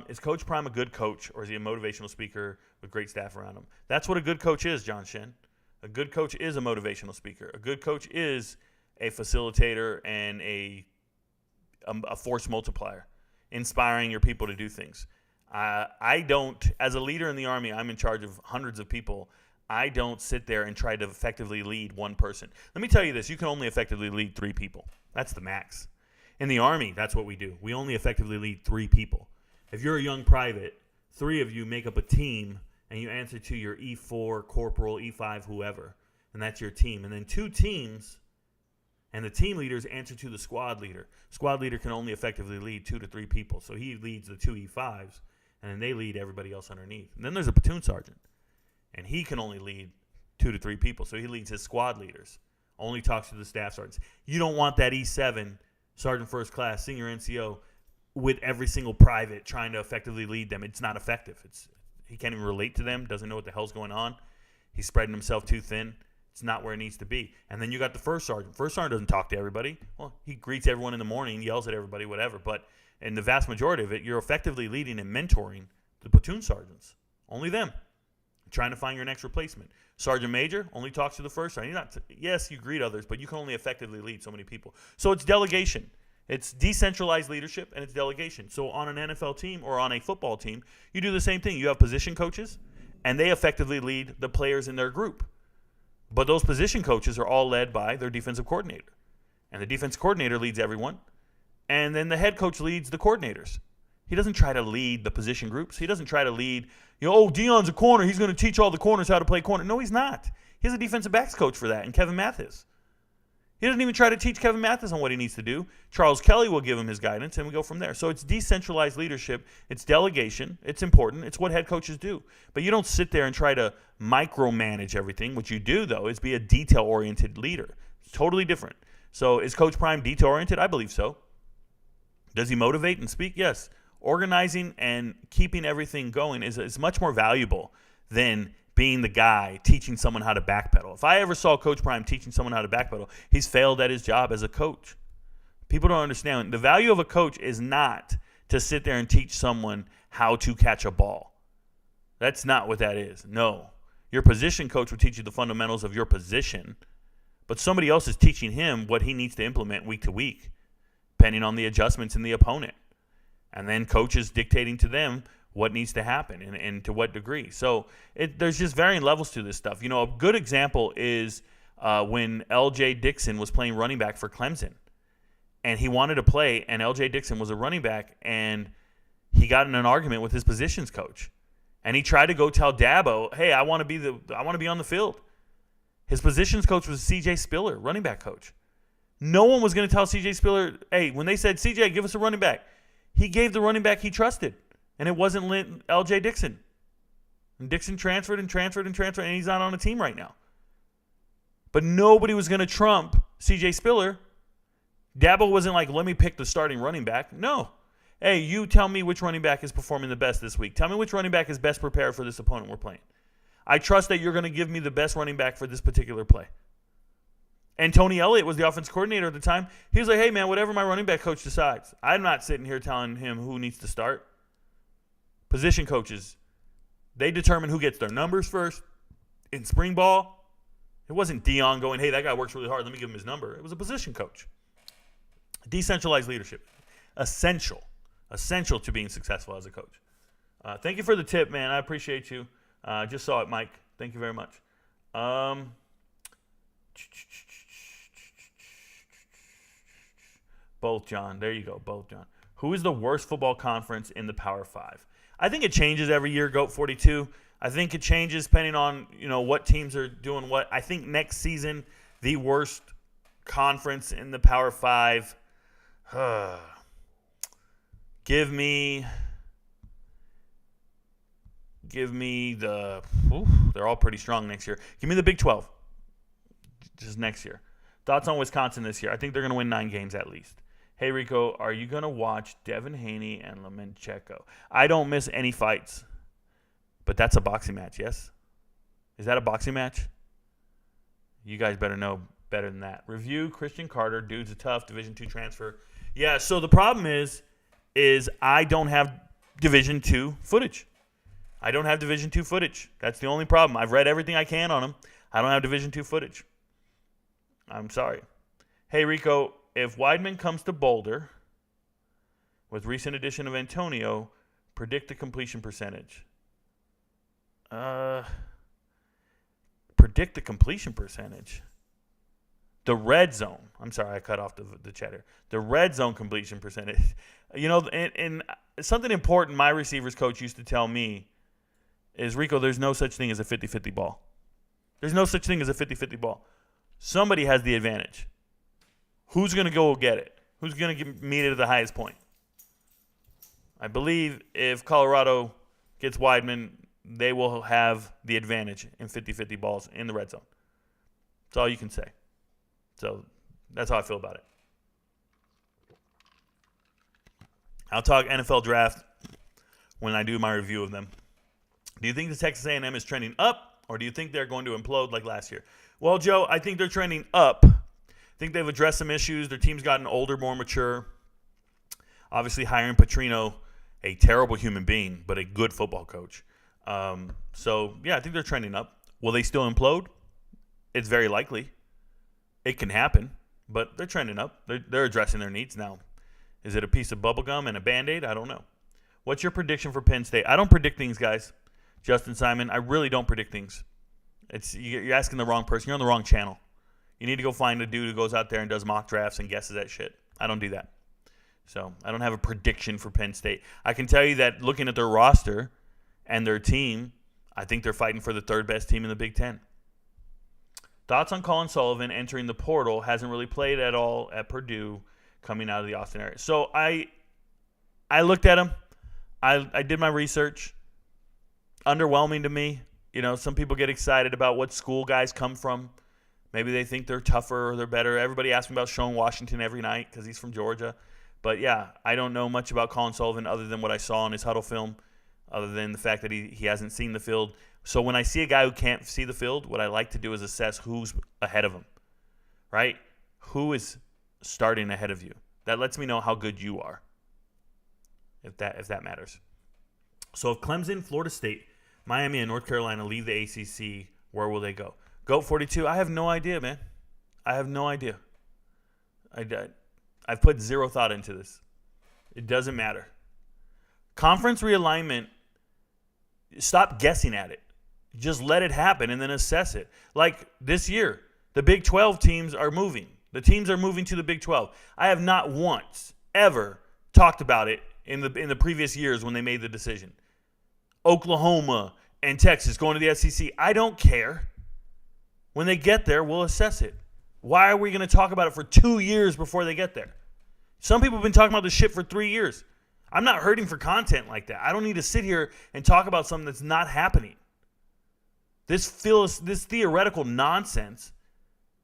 Is Coach Prime a good coach, or is he a motivational speaker with great staff around him? That's what a good coach is, John Shen. A good coach is a motivational speaker. A good coach is a facilitator and a force multiplier, inspiring your people to do things. I don't, as a leader in the Army, I'm in charge of hundreds of people. I don't sit there and try to effectively lead one person. Let me tell you this. You can only effectively lead 3 people. That's the max. In the Army, that's what we do. We only effectively lead 3 people. If you're a young private, 3 of you make up a team, and you answer to your E4, corporal, E5, whoever, and that's your team. And then 2 teams, and the team leaders answer to the squad leader. Squad leader can only effectively lead 2 to 3 people, so he leads the 2 E5s, and then they lead everybody else underneath. And then there's a platoon sergeant, and he can only lead 2 to 3 people, so he leads his squad leaders, only talks to the staff sergeants. You don't want that E7, sergeant first class, senior NCO, with every single private trying to effectively lead them. It's not effective. He can't even relate to them, doesn't know what the hell's going on. He's spreading himself too thin. It's not where it needs to be. And then you got the first sergeant. First sergeant doesn't talk to everybody. Well, he greets everyone in the morning, yells at everybody, whatever. But in the vast majority of it, you're effectively leading and mentoring the platoon sergeants. Only them. Trying to find your next replacement. Sergeant major only talks to the first sergeant. Yes, you greet others, but you can only effectively lead so many people. So it's delegation. It's decentralized leadership, and it's delegation. So on an NFL team or on a football team, you do the same thing. You have position coaches, and they effectively lead the players in their group. But those position coaches are all led by their defensive coordinator. And the defensive coordinator leads everyone. And then the head coach leads the coordinators. He doesn't try to lead the position groups. He doesn't try to lead, Deion's a corner. He's going to teach all the corners how to play corner. No, he's not. He has a defensive backs coach for that, and Kevin Mathis. He doesn't even try to teach Kevin Mathis on what he needs to do. Charles Kelly will give him his guidance, and we go from there. So it's decentralized leadership. It's delegation. It's important. It's what head coaches do. But you don't sit there and try to micromanage everything. What you do, though, is be a detail-oriented leader. It's totally different. So is Coach Prime detail-oriented? I believe so. Does he motivate and speak? Yes. Organizing and keeping everything going is much more valuable than being the guy teaching someone how to backpedal. If I ever saw Coach Prime teaching someone how to backpedal, he's failed at his job as a coach. People don't understand. The value of a coach is not to sit there and teach someone how to catch a ball. That's not what that is. No. Your position coach will teach you the fundamentals of your position, but somebody else is teaching him what he needs to implement week to week, depending on the adjustments in the opponent. And then coaches dictating to them what needs to happen and to what degree. So there's just varying levels to this stuff. A good example is when L.J. Dixon was playing running back for Clemson. And he wanted to play, and L.J. Dixon was a running back, and he got in an argument with his positions coach. And he tried to go tell Dabo, hey, I want to be on the field. His positions coach was C.J. Spiller, running back coach. No one was going to tell C.J. Spiller, hey, when they said, C.J., give us a running back, he gave the running back he trusted. And it wasn't L.J. Dixon. And Dixon transferred, and he's not on the team right now. But nobody was going to trump C.J. Spiller. Dabo wasn't like, let me pick the starting running back. No. Hey, you tell me which running back is performing the best this week. Tell me which running back is best prepared for this opponent we're playing. I trust that you're going to give me the best running back for this particular play. And Tony Elliott was the offense coordinator at the time. He was like, hey, man, whatever my running back coach decides. I'm not sitting here telling him who needs to start. Position coaches, they determine who gets their numbers first. In spring ball, it wasn't Deion going, hey, that guy works really hard. Let me give him his number. It was a position coach. Decentralized leadership. Essential to being successful as a coach. Thank you for the tip, man. I appreciate you. Just saw it, Mike. Thank you very much. Both, John. There you go. Both, John. Who is the worst football conference in the Power 5? I think it changes every year, GOAT 42. I think it changes depending on, what teams are doing what. I think next season, the worst conference in the Power 5, give me they're all pretty strong next year. Give me the Big 12, just next year. Thoughts on Wisconsin this year? I think they're going to win 9 games at least. Hey, Rico, are you going to watch Devin Haney and Lomachenko? I don't miss any fights, but that's a boxing match, yes? Is that a boxing match? You guys better know better than that. Review Christian Carter. Dude's a tough Division II transfer. Yeah, so the problem is is I don't have Division II footage. I don't have Division II footage. That's the only problem. I've read everything I can on them. I don't have Division II footage. I'm sorry. Hey, Rico, if Weidman comes to Boulder with recent addition of Antonio, predict the completion percentage. Predict the completion percentage. The red zone. I'm sorry, I cut off the chat here. The red zone completion percentage. You know, and something important my receivers coach used to tell me is, Rico, there's no such thing as a 50-50 ball. There's no such thing as a 50-50 ball. Somebody has the advantage. Who's going to go get it? Who's going to meet it at the highest point? I believe if Colorado gets Weidman, they will have the advantage in 50-50 balls in the red zone. That's all you can say. So that's how I feel about it. I'll talk NFL draft when I do my review of them. Do you think the Texas A&M is trending up, or do you think they're going to implode like last year? Well, Joe, I think they're trending up. I think they've addressed some issues. Their team's gotten older, more mature. Obviously, hiring Petrino, a terrible human being, but a good football coach. So, yeah, I think they're trending up. Will they still implode? It's very likely. It can happen, but they're trending up. They're addressing their needs now. Is it a piece of bubble gum and a Band-Aid? I don't know. What's your prediction for Penn State? I don't predict things, guys. Justin Simon, I really don't predict things. You're asking the wrong person. You're on the wrong channel. You need to go find a dude who goes out there and does mock drafts and guesses that shit. I don't do that. So I don't have a prediction for Penn State. I can tell you that looking at their roster and their team, I think they're fighting for the third best team in the Big Ten. Thoughts on Colin Sullivan entering the portal? Hasn't really played at all at Purdue coming out of the Austin area. So I looked at him. I did my research. Underwhelming to me. You know, some people get excited about what school guys come from. Maybe they think they're tougher or they're better. Everybody asks me about Sean Washington every night because he's from Georgia. But, yeah, I don't know much about Colin Sullivan other than what I saw in his huddle film, other than the fact that he hasn't seen the field. So when I see a guy who can't see the field, what I like to do is assess who's ahead of him, right? Who is starting ahead of you? That lets me know how good you are, if that matters. So if Clemson, Florida State, Miami, and North Carolina leave the ACC, where will they go? GOAT 42, I have no idea, man. I have no idea. I've put zero thought into this. It doesn't matter. Conference realignment, stop guessing at it. Just let it happen and then assess it. Like this year, the Big 12 teams are moving. The teams are moving to the Big 12. I have not once ever talked about it in the previous years when they made the decision. Oklahoma and Texas going to the SEC. I don't care. When they get there, we'll assess it. Why are we going to talk about it for 2 years before they get there? Some people have been talking about this shit for 3 years. I'm not hurting for content like that. I don't need to sit here and talk about something that's not happening. This theoretical nonsense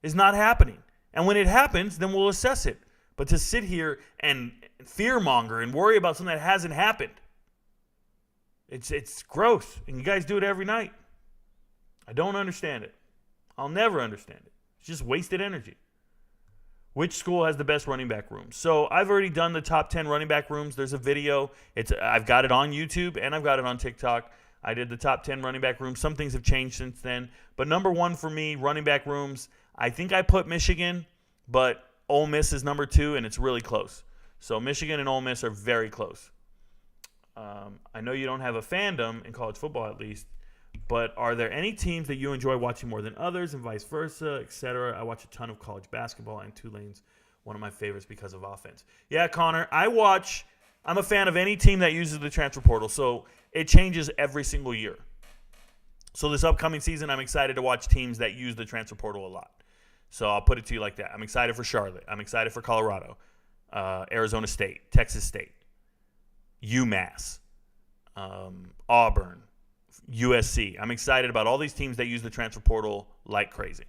is not happening. And when it happens, then we'll assess it. But to sit here and fearmonger and worry about something that hasn't happened, it's gross. And you guys do it every night. I don't understand it. I'll never understand it. It's just wasted energy. Which school has the best running back room? So I've already done the top 10 running back rooms. There's a video. I've got it on YouTube and I've got it on TikTok. I did the top 10 running back rooms. Some things have changed since then. But number one for me, running back rooms, I think I put Michigan, but Ole Miss is number 2, and it's really close. So Michigan and Ole Miss are very close. I know you don't have a fandom in college football at least, but are there any teams that you enjoy watching more than others and vice versa, etc.? I watch a ton of college basketball, and Tulane's one of my favorites because of offense. Yeah, Connor, I'm a fan of any team that uses the transfer portal, so it changes every single year. So this upcoming season, I'm excited to watch teams that use the transfer portal a lot. So I'll put it to you like that. I'm excited for Charlotte. I'm excited for Colorado, Arizona State, Texas State, UMass, Auburn, USC. I'm excited about all these teams that use the transfer portal like crazy.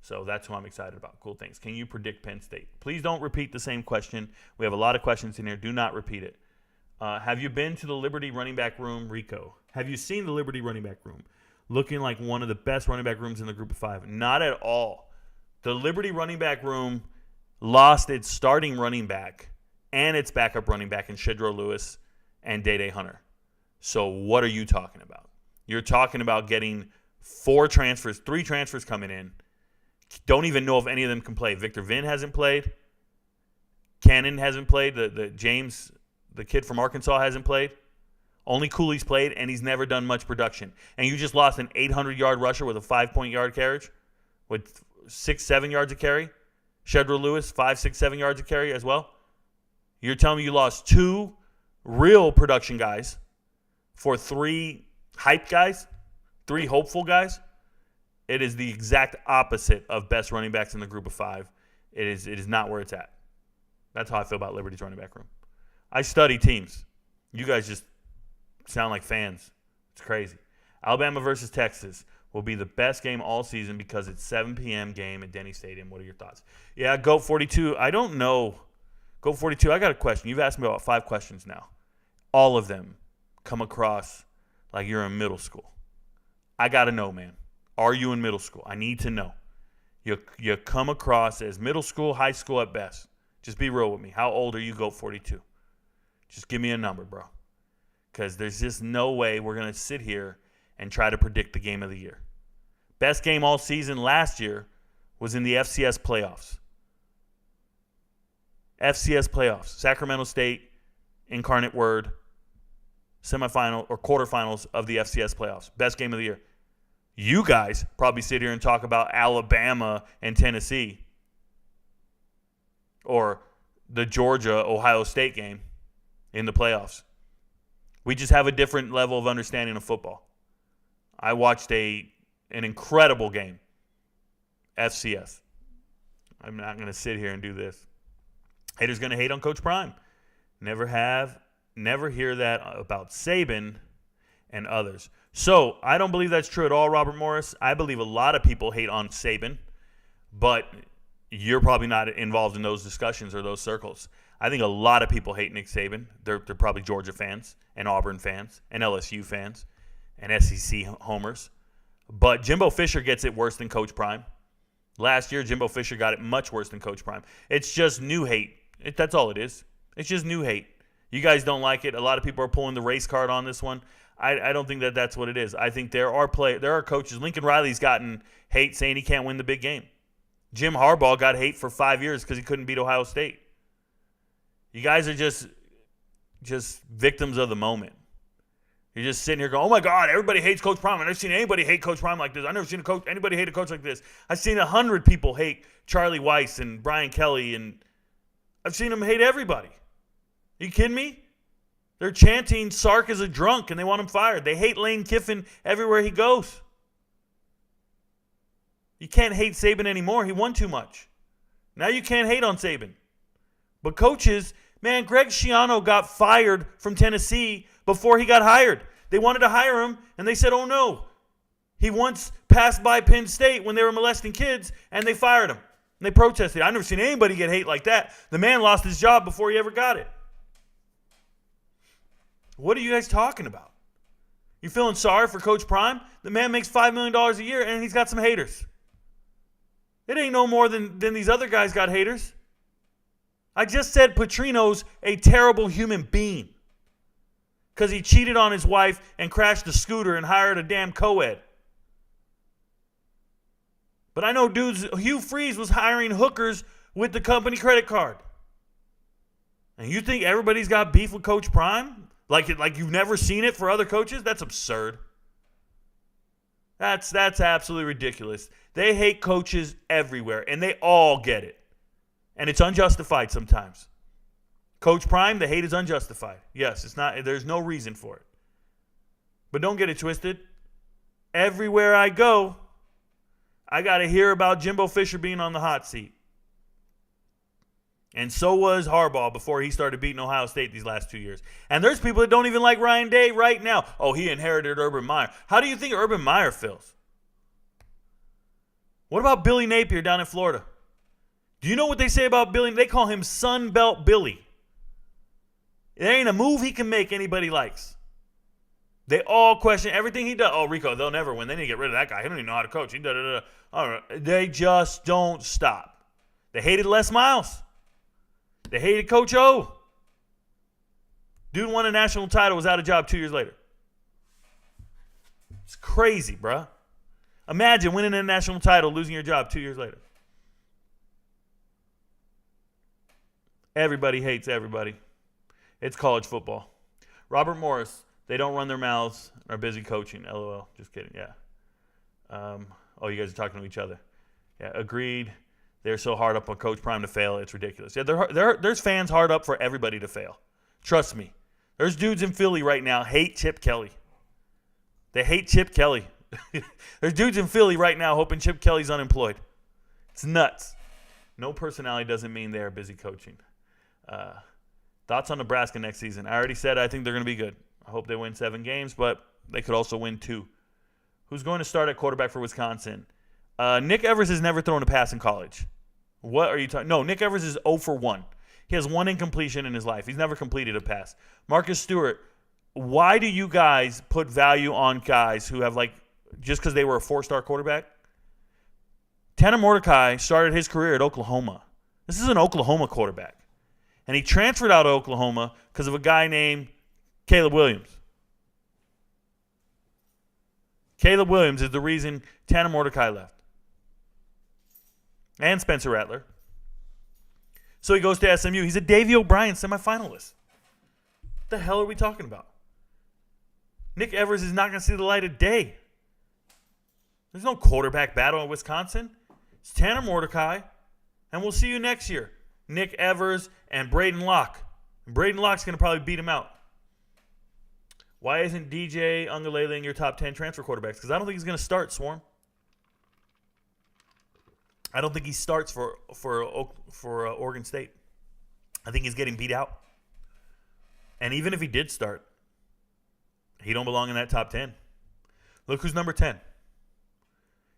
So that's who I'm excited about. Cool things. Can you predict Penn State? Please don't repeat the same question. We have a lot of questions in here. Do not repeat it. Have you been to the Liberty running back room, Rico? Have you seen the Liberty running back room? Looking like one of the best running back rooms in the group of 5. Not at all. The Liberty running back room lost its starting running back and its backup running back in Shedro Lewis and Day Hunter. So what are you talking about? You're talking about getting 3 transfers coming in. Don't even know if any of them can play. Victor Vinn hasn't played. Cannon hasn't played. The James, the kid from Arkansas, hasn't played. Only Cooley's played, and he's never done much production. And you just lost an 800-yard rusher with a 5-point yard carriage with 6-7 yards of carry. Shedro Lewis, 5, 6, 7 yards of carry as well. You're telling me you lost 2 real production guys for 3 hype guys, 3 hopeful guys? It is the exact opposite of best running backs in the group of 5. It is not where it's at. That's how I feel about Liberty's running back room. I study teams. You guys just sound like fans. It's crazy. Alabama versus Texas will be the best game all season because it's 7 p.m. game at Denny Stadium. What are your thoughts? Yeah, GOAT 42. I don't know. GOAT 42, I got a question. You've asked me about 5 questions now. All of them come across like you're in middle school. I got to know, man. Are you in middle school? I need to know. You come across as middle school, high school at best. Just be real with me. How old are you, GOAT 42? Just give me a number, bro. Because there's just no way we're going to sit here and try to predict the game of the year. Best game all season last year was in the FCS playoffs. FCS playoffs. Sacramento State, Incarnate Word, semifinal or quarterfinals of the FCS playoffs. Best game of the year. You guys probably sit here and talk about Alabama and Tennessee or the Georgia-Ohio State game in the playoffs. We just have a different level of understanding of football. I watched an incredible game, FCS. I'm not going to sit here and do this. Haters going to hate on Coach Prime. Never hear that about Saban and others. So I don't believe that's true at all, Robert Morris. I believe a lot of people hate on Saban, but you're probably not involved in those discussions or those circles. I think a lot of people hate Nick Saban. They're probably Georgia fans and Auburn fans and LSU fans and SEC homers. But Jimbo Fisher gets it worse than Coach Prime. Last year, Jimbo Fisher got it much worse than Coach Prime. It's just new hate. That's all it is. It's just new hate. You guys don't like it. A lot of people are pulling the race card on this one. I don't think that's what it is. I think there are coaches. Lincoln Riley's gotten hate saying he can't win the big game. Jim Harbaugh got hate for 5 years because he couldn't beat Ohio State. You guys are just victims of the moment. You're just sitting here going, oh, my God, everybody hates Coach Prime. I've never seen anybody hate Coach Prime like this. I've never seen anybody hate a coach like this. I've seen 100 people hate Charlie Weiss and Brian Kelly, and I've seen them hate everybody. Are you kidding me? They're chanting Sark is a drunk, and they want him fired. They hate Lane Kiffin everywhere he goes. You can't hate Saban anymore. He won too much. Now you can't hate on Saban. But coaches, man, Greg Schiano got fired from Tennessee before he got hired. They wanted to hire him, and they said, oh, no. He once passed by Penn State when they were molesting kids, and they fired him. And they protested. I've never seen anybody get hate like that. The man lost his job before he ever got it. What are you guys talking about? You feeling sorry for Coach Prime? The man makes $5 million a year, and he's got some haters. It ain't no more than these other guys got haters. I just said Petrino's a terrible human being because he cheated on his wife and crashed a scooter and hired a damn co-ed. But I know dudes, Hugh Freeze was hiring hookers with the company credit card. And you think everybody's got beef with Coach Prime? Like you've never seen it for other coaches? That's absurd. That's absolutely ridiculous. They hate coaches everywhere, and they all get it. And it's unjustified sometimes. Coach Prime, the hate is unjustified. Yes, it's not. There's no reason for it. But don't get it twisted. Everywhere I go, I got to hear about Jimbo Fisher being on the hot seat. And so was Harbaugh before he started beating Ohio State these last 2 years. And there's people that don't even like Ryan Day right now. Oh, he inherited Urban Meyer. How do you think Urban Meyer feels? What about Billy Napier down in Florida? Do you know what they say about Billy? They call him Sun Belt Billy. There ain't a move he can make anybody likes. They all question everything he does. Oh, Rico, they'll never win. They need to get rid of that guy. He don't even know how to coach. He da-da-da. All right. They just don't stop. They hated Les Miles. They hated Coach O. Dude won a national title, was out of job 2 years later. It's crazy, bruh. Imagine winning a national title, losing your job 2 years later. Everybody hates everybody. It's college football. Robert Morris, they don't run their mouths, are busy coaching. LOL. Just kidding. Yeah. You guys are talking to each other. Yeah, agreed. They're so hard up on Coach Prime to fail, it's ridiculous. Yeah, there's fans hard up for everybody to fail. Trust me. There's dudes in Philly right now hate Chip Kelly. They hate Chip Kelly. There's dudes in Philly right now hoping Chip Kelly's unemployed. It's nuts. No personality doesn't mean they are busy coaching. Thoughts on Nebraska next season? I already said I think they're going to be good. I hope they win 7 games, but they could also win 2. Who's going to start at quarterback for Wisconsin? Nick Evers has never thrown a pass in college. What are you talking? No, Nick Evers is 0 for 1. He has 1 incompletion in his life. He's never completed a pass. Marcus Stewart, why do you guys put value on guys who have, just because they were a 4-star quarterback? Tanner Mordecai started his career at Oklahoma. This is an Oklahoma quarterback. And he transferred out of Oklahoma because of a guy named Caleb Williams. Caleb Williams is the reason Tanner Mordecai left. And Spencer Rattler. So he goes to SMU. He's a Davey O'Brien semifinalist. What the hell are we talking about? Nick Evers is not going to see the light of day. There's no quarterback battle in Wisconsin. It's Tanner Mordecai, and we'll see you next year. Nick Evers and Braden Locke. And Braden Locke's going to probably beat him out. Why isn't DJ Ungalele in your top 10 transfer quarterbacks? Because I don't think he's going to start, Swarm. I don't think he starts for Oregon State. I think he's getting beat out. And even if he did start, he don't belong in that top 10. Look who's number 10.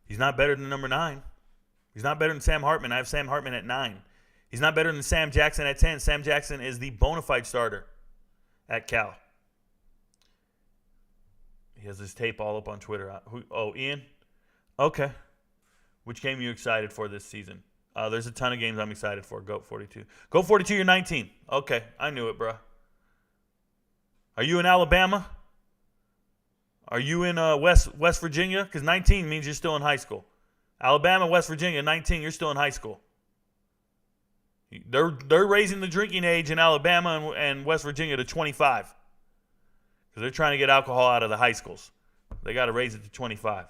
He's not better than number 9. He's not better than Sam Hartman. I have Sam Hartman at 9. He's not better than Sam Jackson at 10. Sam Jackson is the bona fide starter at Cal. He has his tape all up on Twitter. Ian? Okay. Which game are you excited for this season? There's a ton of games I'm excited for. Goat 42. Goat 42, you're 19. Okay, I knew it, bro. Are you in Alabama? Are you in West Virginia? Because 19 means you're still in high school. Alabama, West Virginia, 19, you're still in high school. They're raising the drinking age in Alabama and West Virginia to 25. Because they're trying to get alcohol out of the high schools. They got to raise it to 25.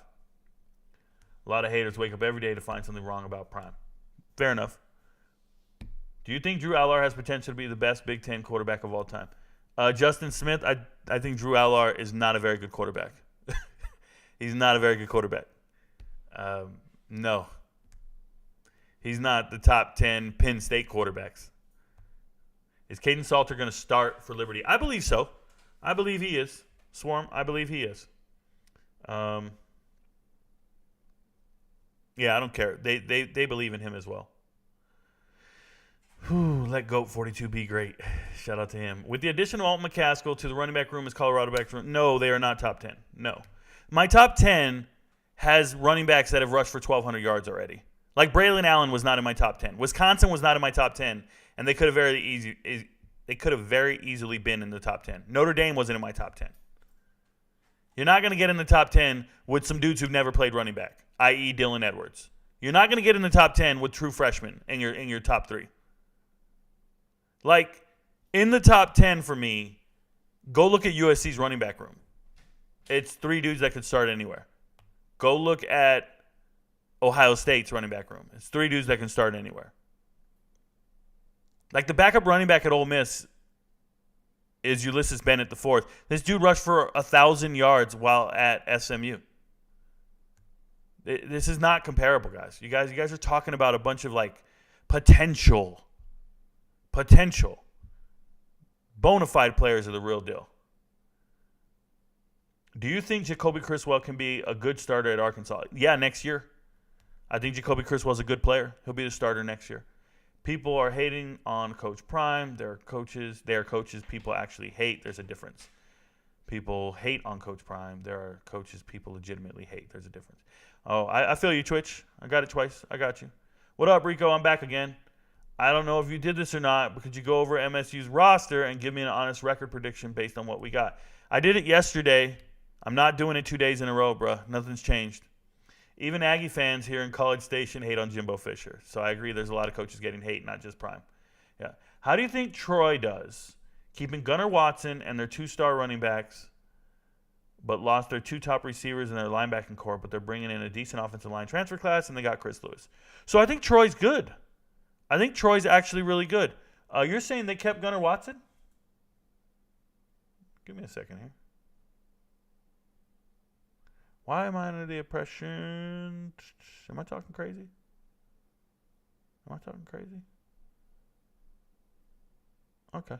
A lot of haters wake up every day to find something wrong about Prime. Fair enough. Do you think Drew Allar has potential to be the best Big Ten quarterback of all time? Justin Smith, I think Drew Allar is not a very good quarterback. He's not a very good quarterback. No. He's not the top 10 Penn State quarterbacks. Is Caden Salter going to start for Liberty? I believe so. I believe he is. Swarm, I believe he is. Yeah, I don't care. They believe in him as well. Whew, let GOAT 42 be great. Shout out to him. With the addition of Alton McCaskill to the running back room, is Colorado back room? No, they are not top 10. No. My top 10 has running backs that have rushed for 1,200 yards already. Like Braylon Allen was not in my top 10. Wisconsin was not in my top 10, and they could have very easily been in the top 10. Notre Dame wasn't in my top 10. You're not going to get in the top 10 with some dudes who've never played running back, i.e. Dylan Edwards. You're not going to get in the top 10 with true freshmen in your top 3. Like, in the top 10 for me, go look at USC's running back room. It's 3 dudes that could start anywhere. Go look at Ohio State's running back room. It's 3 dudes that can start anywhere. Like, the backup running back at Ole Miss is Ulysses Bennett the fourth. This dude rushed for 1,000 yards while at SMU. This is not comparable, guys. You guys are talking about a bunch of, like, potential. Bona fide players are the real deal. Do you think Jacoby Criswell can be a good starter at Arkansas? Yeah, next year. I think Jacoby Criswell's a good player. He'll be the starter next year. People are hating on Coach Prime. They are coaches people actually hate. There's a difference. People hate on Coach Prime. There are coaches people legitimately hate. There's a difference. Oh, I feel you, Twitch. I got it twice. I got you. What up, Rico? I'm back again. I don't know if you did this or not, but could you go over MSU's roster and give me an honest record prediction based on what we got? I did it yesterday. I'm not doing it 2 days in a row, bruh. Nothing's changed. Even Aggie fans here in College Station hate on Jimbo Fisher. So I agree there's a lot of coaches getting hate, not just Prime. Yeah. How do you think Troy does, keeping Gunnar Watson and their 2-star running backs, but lost their 2 top receivers in their linebacking core, but they're bringing in a decent offensive line transfer class, and they got Chris Lewis. So I think Troy's good. I think Troy's actually really good. You're saying they kept Gunnar Watson? Give me a second here. Why am I under the impression? Am I talking crazy? Okay.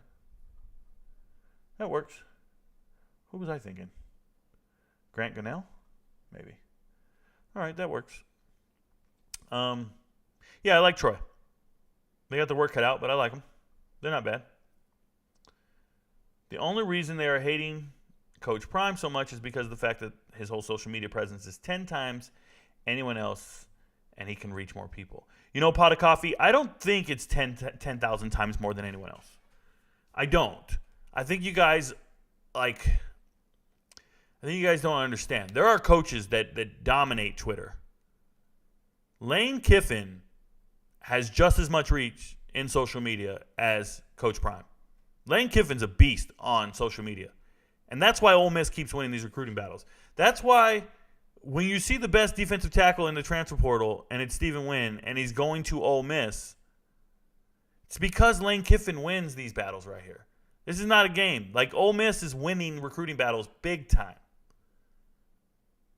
That works. Who was I thinking? Grant Gunnell? Maybe. All right, that works. Yeah, I like Troy. They got the work cut out, but I like them. They're not bad. The only reason they are hating Coach Prime so much is because of the fact that his whole social media presence is 10 times anyone else, and he can reach more people. You know, Pot of Coffee, I don't think it's 10,000 times more than anyone else. I don't. I think you guys, don't understand. There are coaches that dominate Twitter. Lane Kiffin has just as much reach in social media as Coach Prime. Lane Kiffin's a beast on social media. And that's why Ole Miss keeps winning these recruiting battles. That's why when you see the best defensive tackle in the transfer portal and it's Stephen Wynn and he's going to Ole Miss, it's because Lane Kiffin wins these battles right here. This is not a game. Like, Ole Miss is winning recruiting battles big time.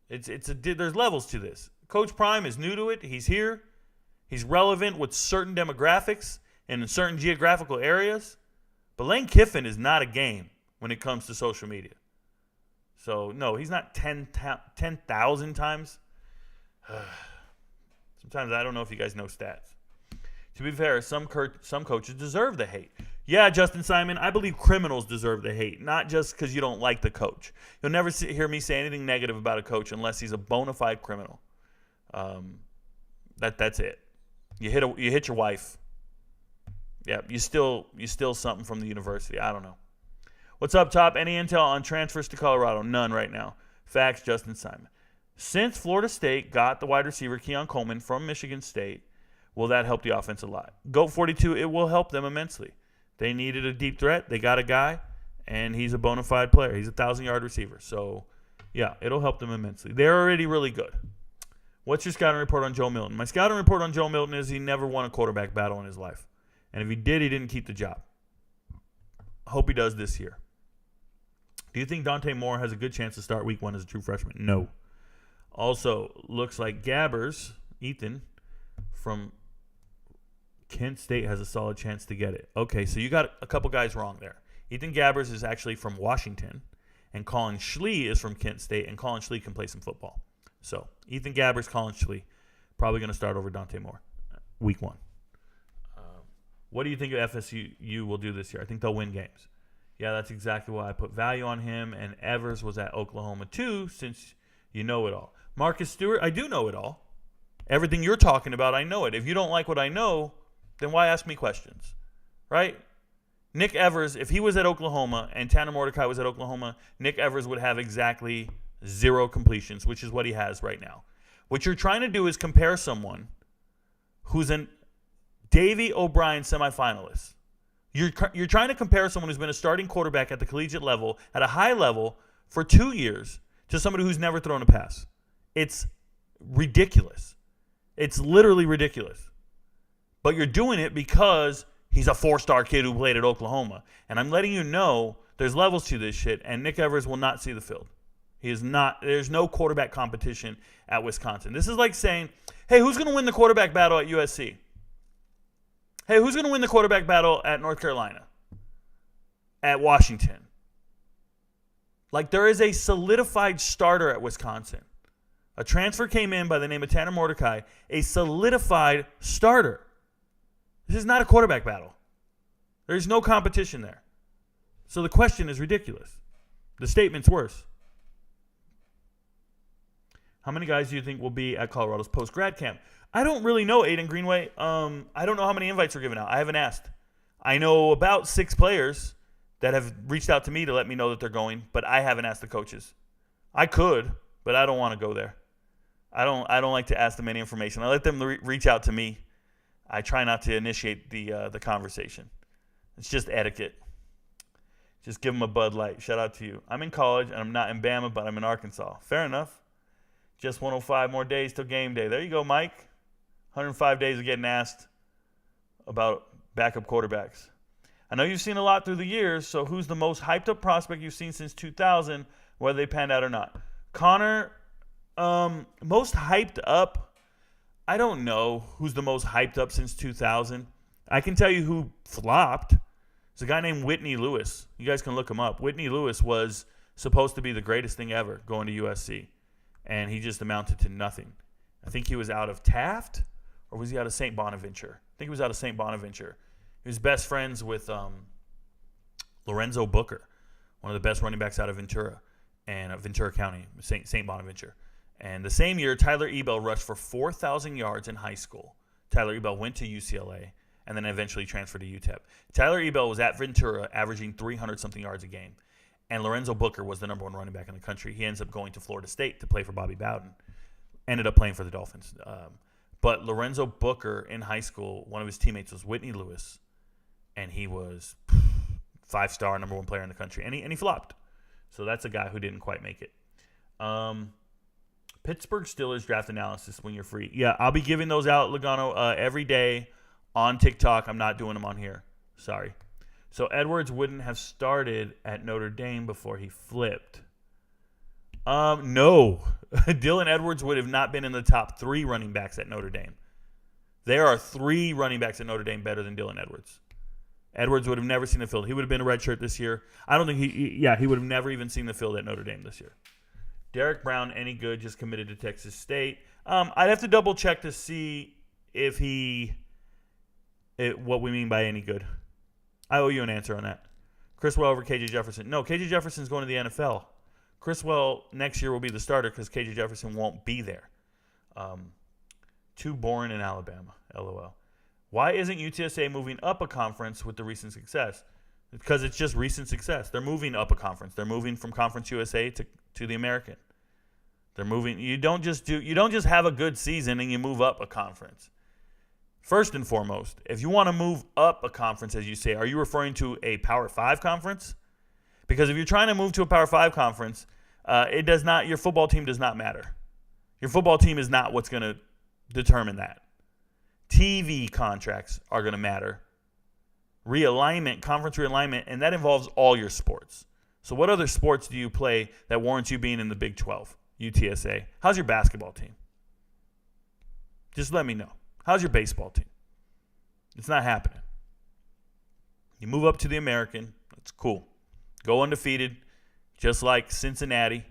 There's levels to this. Coach Prime is new to it. He's here. He's relevant with certain demographics and in certain geographical areas. But Lane Kiffin is not a game when it comes to social media. So, no, he's not 10,000 times. Sometimes I don't know if you guys know stats. To be fair, some coaches deserve the hate. Yeah, Justin Simon, I believe criminals deserve the hate, not just because you don't like the coach. You'll never hear me say anything negative about a coach unless he's a bona fide criminal. That's it. You hit your wife. Yeah, you steal something from the university. I don't know. What's up, Top? Any intel on transfers to Colorado? None right now. Facts, Justin Simon. Since Florida State got the wide receiver Keon Coleman from Michigan State, will that help the offense a lot? GOAT 42, it will help them immensely. They needed a deep threat. They got a guy, and he's a bona fide player. He's a 1,000-yard receiver. So, yeah, it'll help them immensely. They're already really good. What's your scouting report on Joe Milton? My scouting report on Joe Milton is he never won a quarterback battle in his life. And if he did, he didn't keep the job. I hope he does this year. Do you think Dante Moore has a good chance to start week 1 as a true freshman? No. Also, looks like Gabbers, Ethan, from Kent State has a solid chance to get it. Okay, so you got a couple guys wrong there. Ethan Gabbers is actually from Washington, and Colin Schley is from Kent State, and Colin Schley can play some football. So, Ethan Gabbers, Colin Schley, probably going to start over Dante Moore week 1. What do you think of FSU will do this year? I think they'll win games. Yeah, that's exactly why I put value on him, and Evers was at Oklahoma too, since you know it all. Marcus Stewart, I do know it all. Everything you're talking about, I know it. If you don't like what I know, then why ask me questions, right? Nick Evers, if he was at Oklahoma and Tanner Mordecai was at Oklahoma, Nick Evers would have exactly 0 completions, which is what he has right now. What you're trying to do is compare someone who's an Davey O'Brien semifinalist. You're trying to compare someone who's been a starting quarterback at the collegiate level, at a high level, for 2 years to somebody who's never thrown a pass. It's ridiculous. It's literally ridiculous. But you're doing it because he's a 4-star kid who played at Oklahoma. And I'm letting you know there's levels to this shit, and Nick Evers will not see the field. He is not. There's no quarterback competition at Wisconsin. This is like saying, hey, who's going to win the quarterback battle at USC? Hey, who's going to win the quarterback battle at North Carolina? At Washington? Like, there is a solidified starter at Wisconsin. A transfer came in by the name of Tanner Mordecai, a solidified starter. This is not a quarterback battle. There's no competition there. So the question is ridiculous. The statement's worse. How many guys do you think will be at Colorado's post-grad camp? I don't really know, Aiden Greenway. I don't know how many invites are given out. I haven't asked. I know about 6 players that have reached out to me to let me know that they're going, but I haven't asked the coaches. I could, but I don't want to go there. I don't like to ask them any information. I let them reach out to me. I try not to initiate the conversation. It's just etiquette. Just give them a Bud Light. Shout out to you. I'm in college, and I'm not in Bama, but I'm in Arkansas. Fair enough. Just 105 more days till game day. There you go, Mike. 105 days of getting asked about backup quarterbacks. I know you've seen a lot through the years, so who's the most hyped-up prospect you've seen since 2000, whether they panned out or not? Connor, most hyped up, I don't know who's the most hyped up since 2000. I can tell you who flopped. It's a guy named Whitney Lewis. You guys can look him up. Whitney Lewis was supposed to be the greatest thing ever going to USC, and he just amounted to nothing. I think he was out of Taft, or was he out of St. Bonaventure? I think he was out of St. Bonaventure. He was best friends with Lorenzo Booker, one of the best running backs out of Ventura and Ventura County, St. Bonaventure. And the same year, Tyler Ebel rushed for 4,000 yards in high school. Tyler Ebel went to UCLA and then eventually transferred to UTEP. Tyler Ebel was at Ventura, averaging 300-something yards a game. And Lorenzo Booker was the number 1 running back in the country. He ends up going to Florida State to play for Bobby Bowden. Ended up playing for the Dolphins. But Lorenzo Booker in high school, one of his teammates was Whitney Lewis, and he was 5-star, number 1 player in the country. And he flopped. So that's a guy who didn't quite make it. Pittsburgh Steelers draft analysis when you're free. Yeah, I'll be giving those out, Logano, every day on TikTok. I'm not doing them on here. Sorry. So Edwards wouldn't have started at Notre Dame before he flipped. No. Dylan Edwards would have not been in the top 3 running backs at Notre Dame. There are 3 running backs at Notre Dame better than Dylan Edwards. Edwards would have never seen the field. He would have been a redshirt this year. I don't think he would have never even seen the field at Notre Dame this year. Derek Brown, any good, just committed to Texas State. I'd have to double check to see if what we mean by any good. I owe you an answer on that. Criswell over KJ Jefferson. No, KJ Jefferson's going to the NFL. Criswell next year will be the starter because KJ Jefferson won't be there. Too boring in Alabama, LOL. Why isn't UTSA moving up a conference with the recent success? Because it's just recent success. They're moving up a conference. They're moving from Conference USA to the American. They're moving. You don't just have a good season and you move up a conference. First and foremost, if you want to move up a conference, as you say, are you referring to a Power 5 conference? Because if you're trying to move to a Power 5 conference, your football team does not matter. Your football team is not what's going to determine that. TV contracts are going to matter. Realignment, conference realignment, and that involves all your sports. So what other sports do you play that warrants you being in the Big 12, UTSA? How's your basketball team? Just let me know. How's your baseball team? It's not happening. You move up to the American. That's cool. Go undefeated, just like Cincinnati,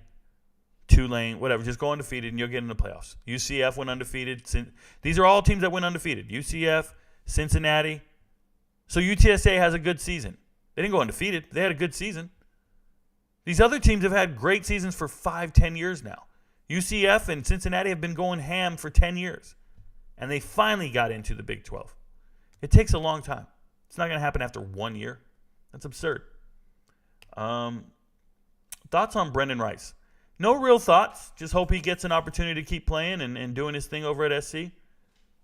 Tulane, whatever. Just go undefeated, and you'll get in the playoffs. UCF went undefeated. These are all teams that went undefeated. UCF, Cincinnati. So UTSA has a good season. They didn't go undefeated. They had a good season. These other teams have had great seasons for 5-10 years now. UCF and Cincinnati have been going ham for 10 years. And they finally got into the Big 12. It takes a long time. It's not going to happen after 1 year. That's absurd. Thoughts on Brendan Rice? No real thoughts. Just hope he gets an opportunity to keep playing and doing his thing over at SC.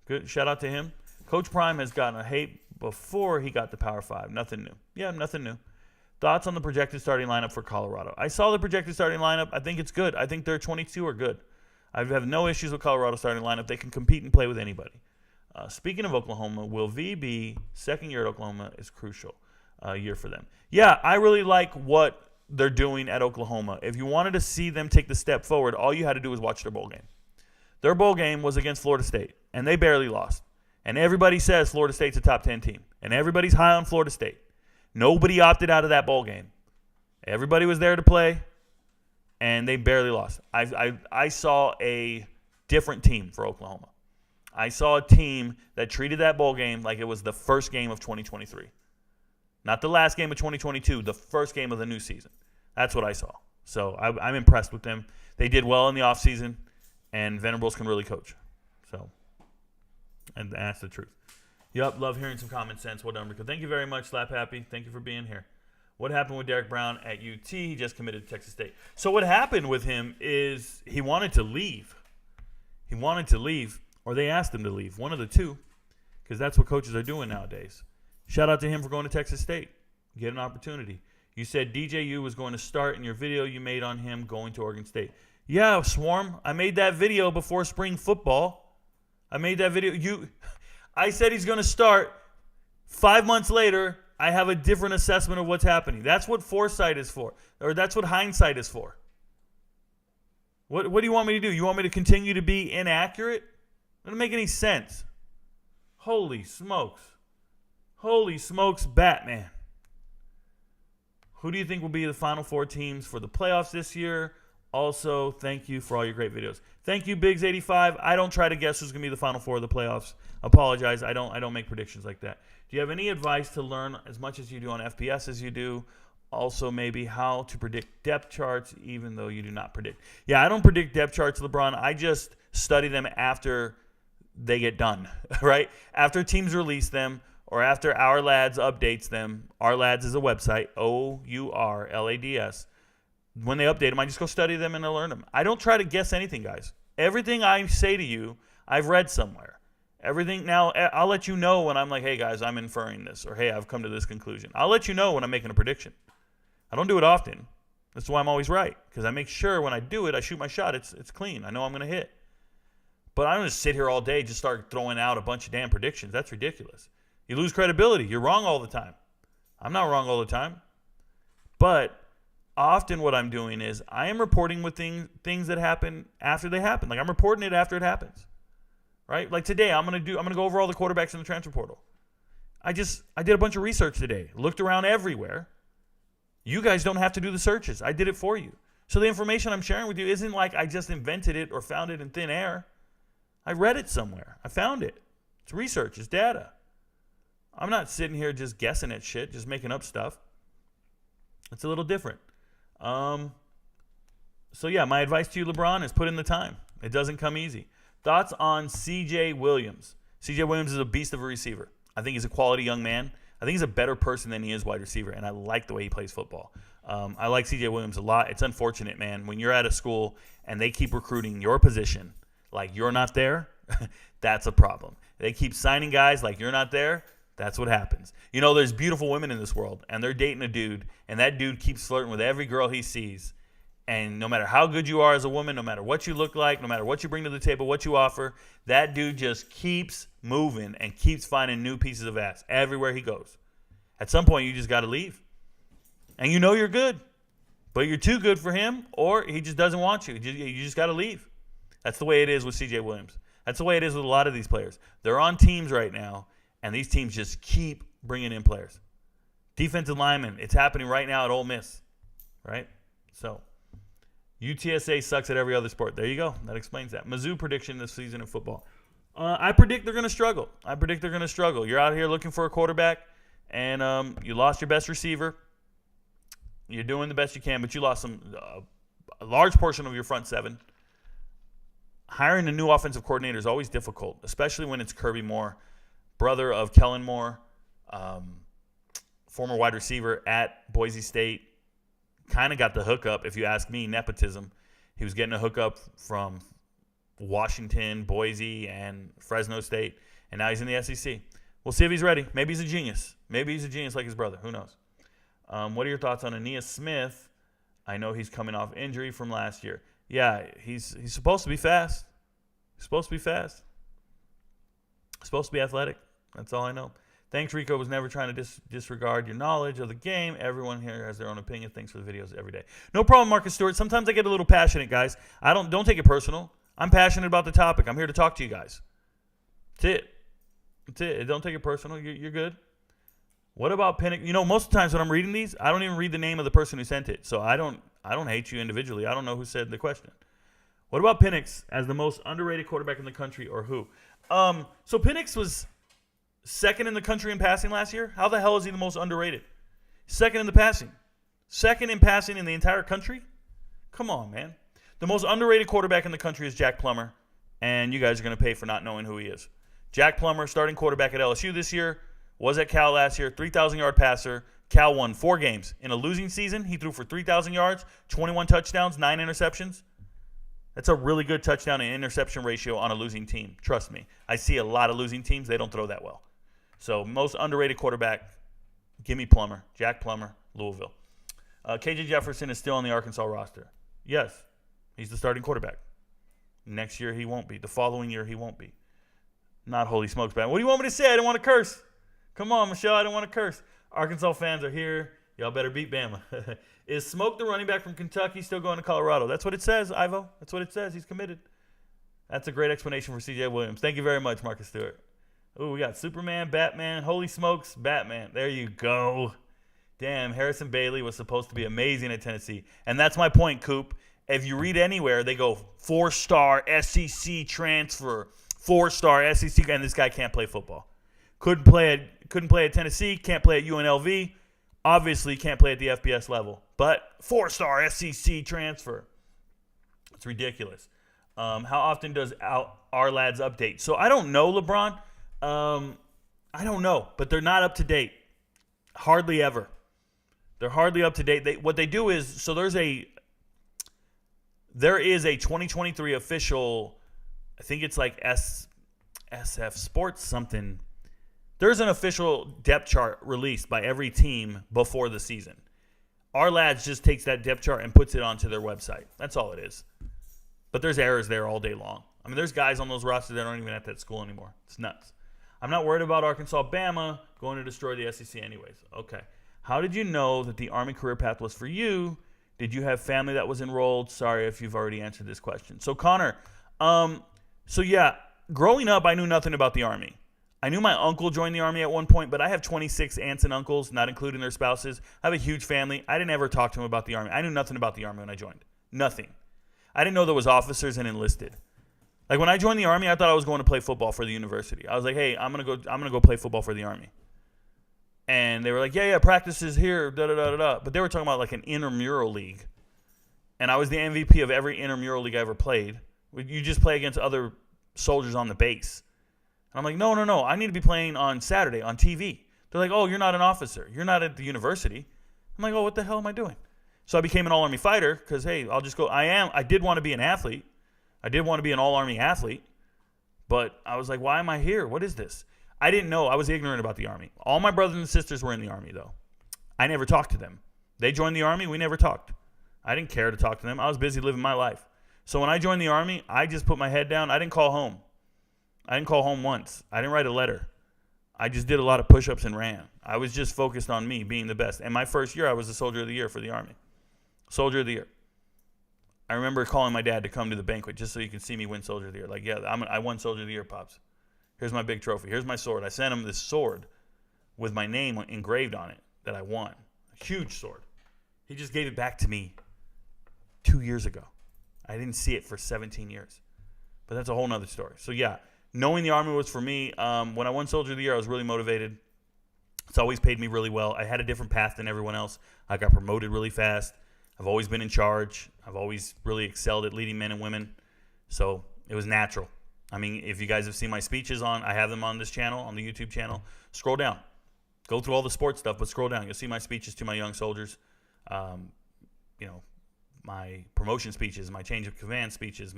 Good. Shout out to him. Coach Prime has gotten a hate before he got the Power 5. Nothing new. Yeah, nothing new. Thoughts on the projected starting lineup for Colorado? I saw the projected starting lineup. I think it's good. I think their 22 are good. I have no issues with Colorado starting lineup. They can compete and play with anybody. Speaking of Oklahoma, will V be second year at Oklahoma is crucial year for them. Yeah, I really like what they're doing at Oklahoma. If you wanted to see them take the step forward, all you had to do was watch their bowl game. Their bowl game was against Florida State, and they barely lost. And everybody says Florida State's a top 10 team. And everybody's high on Florida State. Nobody opted out of that bowl game. Everybody was there to play, and they barely lost. I saw a different team for Oklahoma. I saw a team that treated that bowl game like it was the first game of 2023. Not the last game of 2022, the first game of the new season. That's what I saw. So I'm impressed with them. They did well in the offseason, and Venables can really coach. So, and that's the truth. Yup, love hearing some common sense. Well done, Rico. Thank you very much, Slap Happy. Thank you for being here. What happened with Derek Brown at UT? He just committed to Texas State. So what happened with him is he wanted to leave. He wanted to leave, or they asked him to leave. One of the two, because that's what coaches are doing nowadays. Shout out to him for going to Texas State. Get an opportunity. You said DJU was going to start in your video you made on him going to Oregon State. Yeah, Swarm. I made that video before spring football. I made that video. I said he's going to start. 5 months later, I have a different assessment of what's happening. That's what foresight is for, or that's what hindsight is for. What do you want me to do? You want me to continue to be inaccurate? It doesn't make any sense. Holy smokes. Holy smokes, Batman. Who do you think will be the Final Four teams for the playoffs this year? Also, thank you for all your great videos. Thank you, Biggs85. I don't try to guess who's going to be the Final Four of the playoffs. Apologize. I don't make predictions like that. Do you have any advice to learn as much as you do on FPS as you do? Also, maybe how to predict depth charts, even though you do not predict. Yeah, I don't predict depth charts, LeBron. I just study them after they get done, right? After teams release them, or after Our Lads updates them. Our Lads is a website, OURLADS. When they update them, I just go study them and I learn them. I don't try to guess anything, guys. Everything I say to you, I've read somewhere. Everything. Now, I'll let you know when I'm like, hey, guys, I'm inferring this, or hey, I've come to this conclusion. I'll let you know when I'm making a prediction. I don't do it often. That's why I'm always right, because I make sure when I do it, I shoot my shot. It's clean. I know I'm going to hit. But I don't just sit here all day just start throwing out a bunch of damn predictions. That's ridiculous. You lose credibility. You're wrong all the time. I'm not wrong all the time. But often what I'm doing is I am reporting with things that happen after they happen. Like I'm reporting it after it happens. Right? Like today, I'm gonna go over all the quarterbacks in the transfer portal. I did a bunch of research today. Looked around everywhere. You guys don't have to do the searches. I did it for you. So the information I'm sharing with you isn't like I just invented it or found it in thin air. I read it somewhere. I found it. It's research. It's data. I'm not sitting here just guessing at shit, just making up stuff. It's a little different. So yeah, my advice to you, LeBron, is put in the time. It doesn't come easy. Thoughts on C.J. Williams? C.J. Williams is a beast of a receiver. I think he's a quality young man. I think he's a better person than he is wide receiver, and I like the way he plays football. I like C.J. Williams a lot. It's unfortunate, man, when you're at a school and they keep recruiting your position like you're not there, that's a problem. They keep signing guys like you're not there. That's what happens. You know, there's beautiful women in this world, and they're dating a dude, and that dude keeps flirting with every girl he sees. And no matter how good you are as a woman, no matter what you look like, no matter what you bring to the table, what you offer, that dude just keeps moving and keeps finding new pieces of ass everywhere he goes. At some point, you just got to leave. And you know you're good, but you're too good for him, or he just doesn't want you. You just got to leave. That's the way it is with C.J. Williams. That's the way it is with a lot of these players. They're on teams right now, and these teams just keep bringing in players. Defensive linemen, it's happening right now at Ole Miss, right? So, UTSA sucks at every other sport. There you go. That explains that. Mizzou prediction this season in football. I predict they're going to struggle. You're out here looking for a quarterback, and you lost your best receiver. You're doing the best you can, but you lost a large portion of your front seven. Hiring a new offensive coordinator is always difficult, especially when it's Kirby Moore, brother of Kellen Moore, former wide receiver at Boise State. Kind of got the hookup, if you ask me, nepotism. He was getting a hookup from Washington, Boise, and Fresno State, and now he's in the SEC. We'll see if he's ready. Maybe he's a genius. Maybe he's a genius like his brother. Who knows? What are your thoughts on Aeneas Smith? I know he's coming off injury from last year. Yeah, he's supposed to be fast. He's supposed to be fast. Supposed to be athletic. That's all I know. Thanks, Rico. Was never trying to disregard your knowledge of the game. Everyone here has their own opinion. Thanks for the videos every day. No problem, Marcus Stewart. Sometimes I get a little passionate, guys. Don't take it personal. I'm passionate about the topic. I'm here to talk to you guys. That's it. Don't take it personal. You're good. What about Penix? You know, most of the times when I'm reading these, I don't even read the name of the person who sent it. So I don't hate you individually. I don't know who said the question. What about Penix as the most underrated quarterback in the country, or who? So Penix was second in the country in passing last year. How the hell is he the most underrated? Second in the passing. Second in passing in the entire country? Come on, man. The most underrated quarterback in the country is Jack Plummer, and you guys are going to pay for not knowing who he is. Jack Plummer, starting quarterback at LSU this year, was at Cal last year, 3,000-yard passer. Cal won 4 games. In a losing season, he threw for 3,000 yards, 21 touchdowns, 9 interceptions. That's a really good touchdown and interception ratio on a losing team. Trust me. I see a lot of losing teams. They don't throw that well. So most underrated quarterback, give me Plummer. Jack Plummer, Louisville. KJ Jefferson is still on the Arkansas roster. Yes, he's the starting quarterback. Next year he won't be. The following year he won't be. Not holy smokes, man. What do you want me to say? I don't want to curse. Come on, Michelle. I don't want to curse. Arkansas fans are here. Y'all better beat Bama. Is Smoke, the running back from Kentucky, still going to Colorado? That's what it says, Ivo. That's what it says. He's committed. That's a great explanation for C.J. Williams. Thank you very much, Marcus Stewart. Oh, we got Superman, Batman, holy smokes, Batman. There you go. Damn, Harrison Bailey was supposed to be amazing at Tennessee. And that's my point, Coop. If you read anywhere, they go 4-star SEC transfer, 4-star SEC, and this guy can't play football. Couldn't play at Tennessee, can't play at UNLV. Obviously can't play at the FBS level. But 4-star SEC transfer. It's ridiculous. How often does our lads update? So I don't know, LeBron. I don't know, but they're not up to date. Hardly ever. They're hardly up to date. What they do is, so there is a 2023 official, I think it's like SF Sports something. There's an official depth chart released by every team before the season. Our lads just takes that depth chart and puts it onto their website. That's all it is. But there's errors there all day long. I mean, there's guys on those rosters that aren't even at that school anymore. It's nuts. I'm not worried about Arkansas, Bama going to destroy the SEC anyways. Okay. How did you know that the Army career path was for you? Did you have family that was enrolled? Sorry if you've already answered this question. So, Connor, growing up, I knew nothing about the Army. I knew my uncle joined the Army at one point, but I have 26 aunts and uncles, not including their spouses. I have a huge family. I didn't ever talk to them about the Army. I knew nothing about the Army when I joined. Nothing. I didn't know there was officers and enlisted. Like when I joined the Army, I thought I was going to play football for the university. I was like, hey, I'm gonna go play football for the Army. And they were like, yeah, practice is here, da-da-da-da-da. But they were talking about like an intramural league. And I was the MVP of every intramural league I ever played. You just play against other soldiers on the base. And I'm like, no. I need to be playing on Saturday on TV. They're like, oh, you're not an officer. You're not at the university. I'm like, oh, what the hell am I doing? So I became an all-Army fighter because, hey, I'll just go. I did want to be an athlete. I did want to be an all-Army athlete. But I was like, why am I here? What is this? I didn't know. I was ignorant about the Army. All my brothers and sisters were in the Army, though. I never talked to them. They joined the Army. We never talked. I didn't care to talk to them. I was busy living my life. So when I joined the Army, I just put my head down. I didn't call home. I didn't call home once. I didn't write a letter. I just did a lot of push-ups and ran. I was just focused on me being the best. And my first year, I was the Soldier of the Year for the Army. Soldier of the Year. I remember calling my dad to come to the banquet just so you could see me win Soldier of the Year. Like, yeah, I won Soldier of the Year, Pops. Here's my big trophy. Here's my sword. I sent him this sword with my name engraved on it that I won. A huge sword. He just gave it back to me 2 years ago. I didn't see it for 17 years. But that's a whole nother story. So, yeah, knowing the Army was for me. When I won Soldier of the Year, I was really motivated. It's always paid me really well. I had a different path than everyone else. I got promoted really fast. I've always been in charge. I've always really excelled at leading men and women. So it was natural. I mean, if you guys have seen my speeches I have them on this channel, on the YouTube channel. Scroll down. Go through all the sports stuff, but scroll down. You'll see my speeches to my young soldiers. My promotion speeches, my change of command speeches,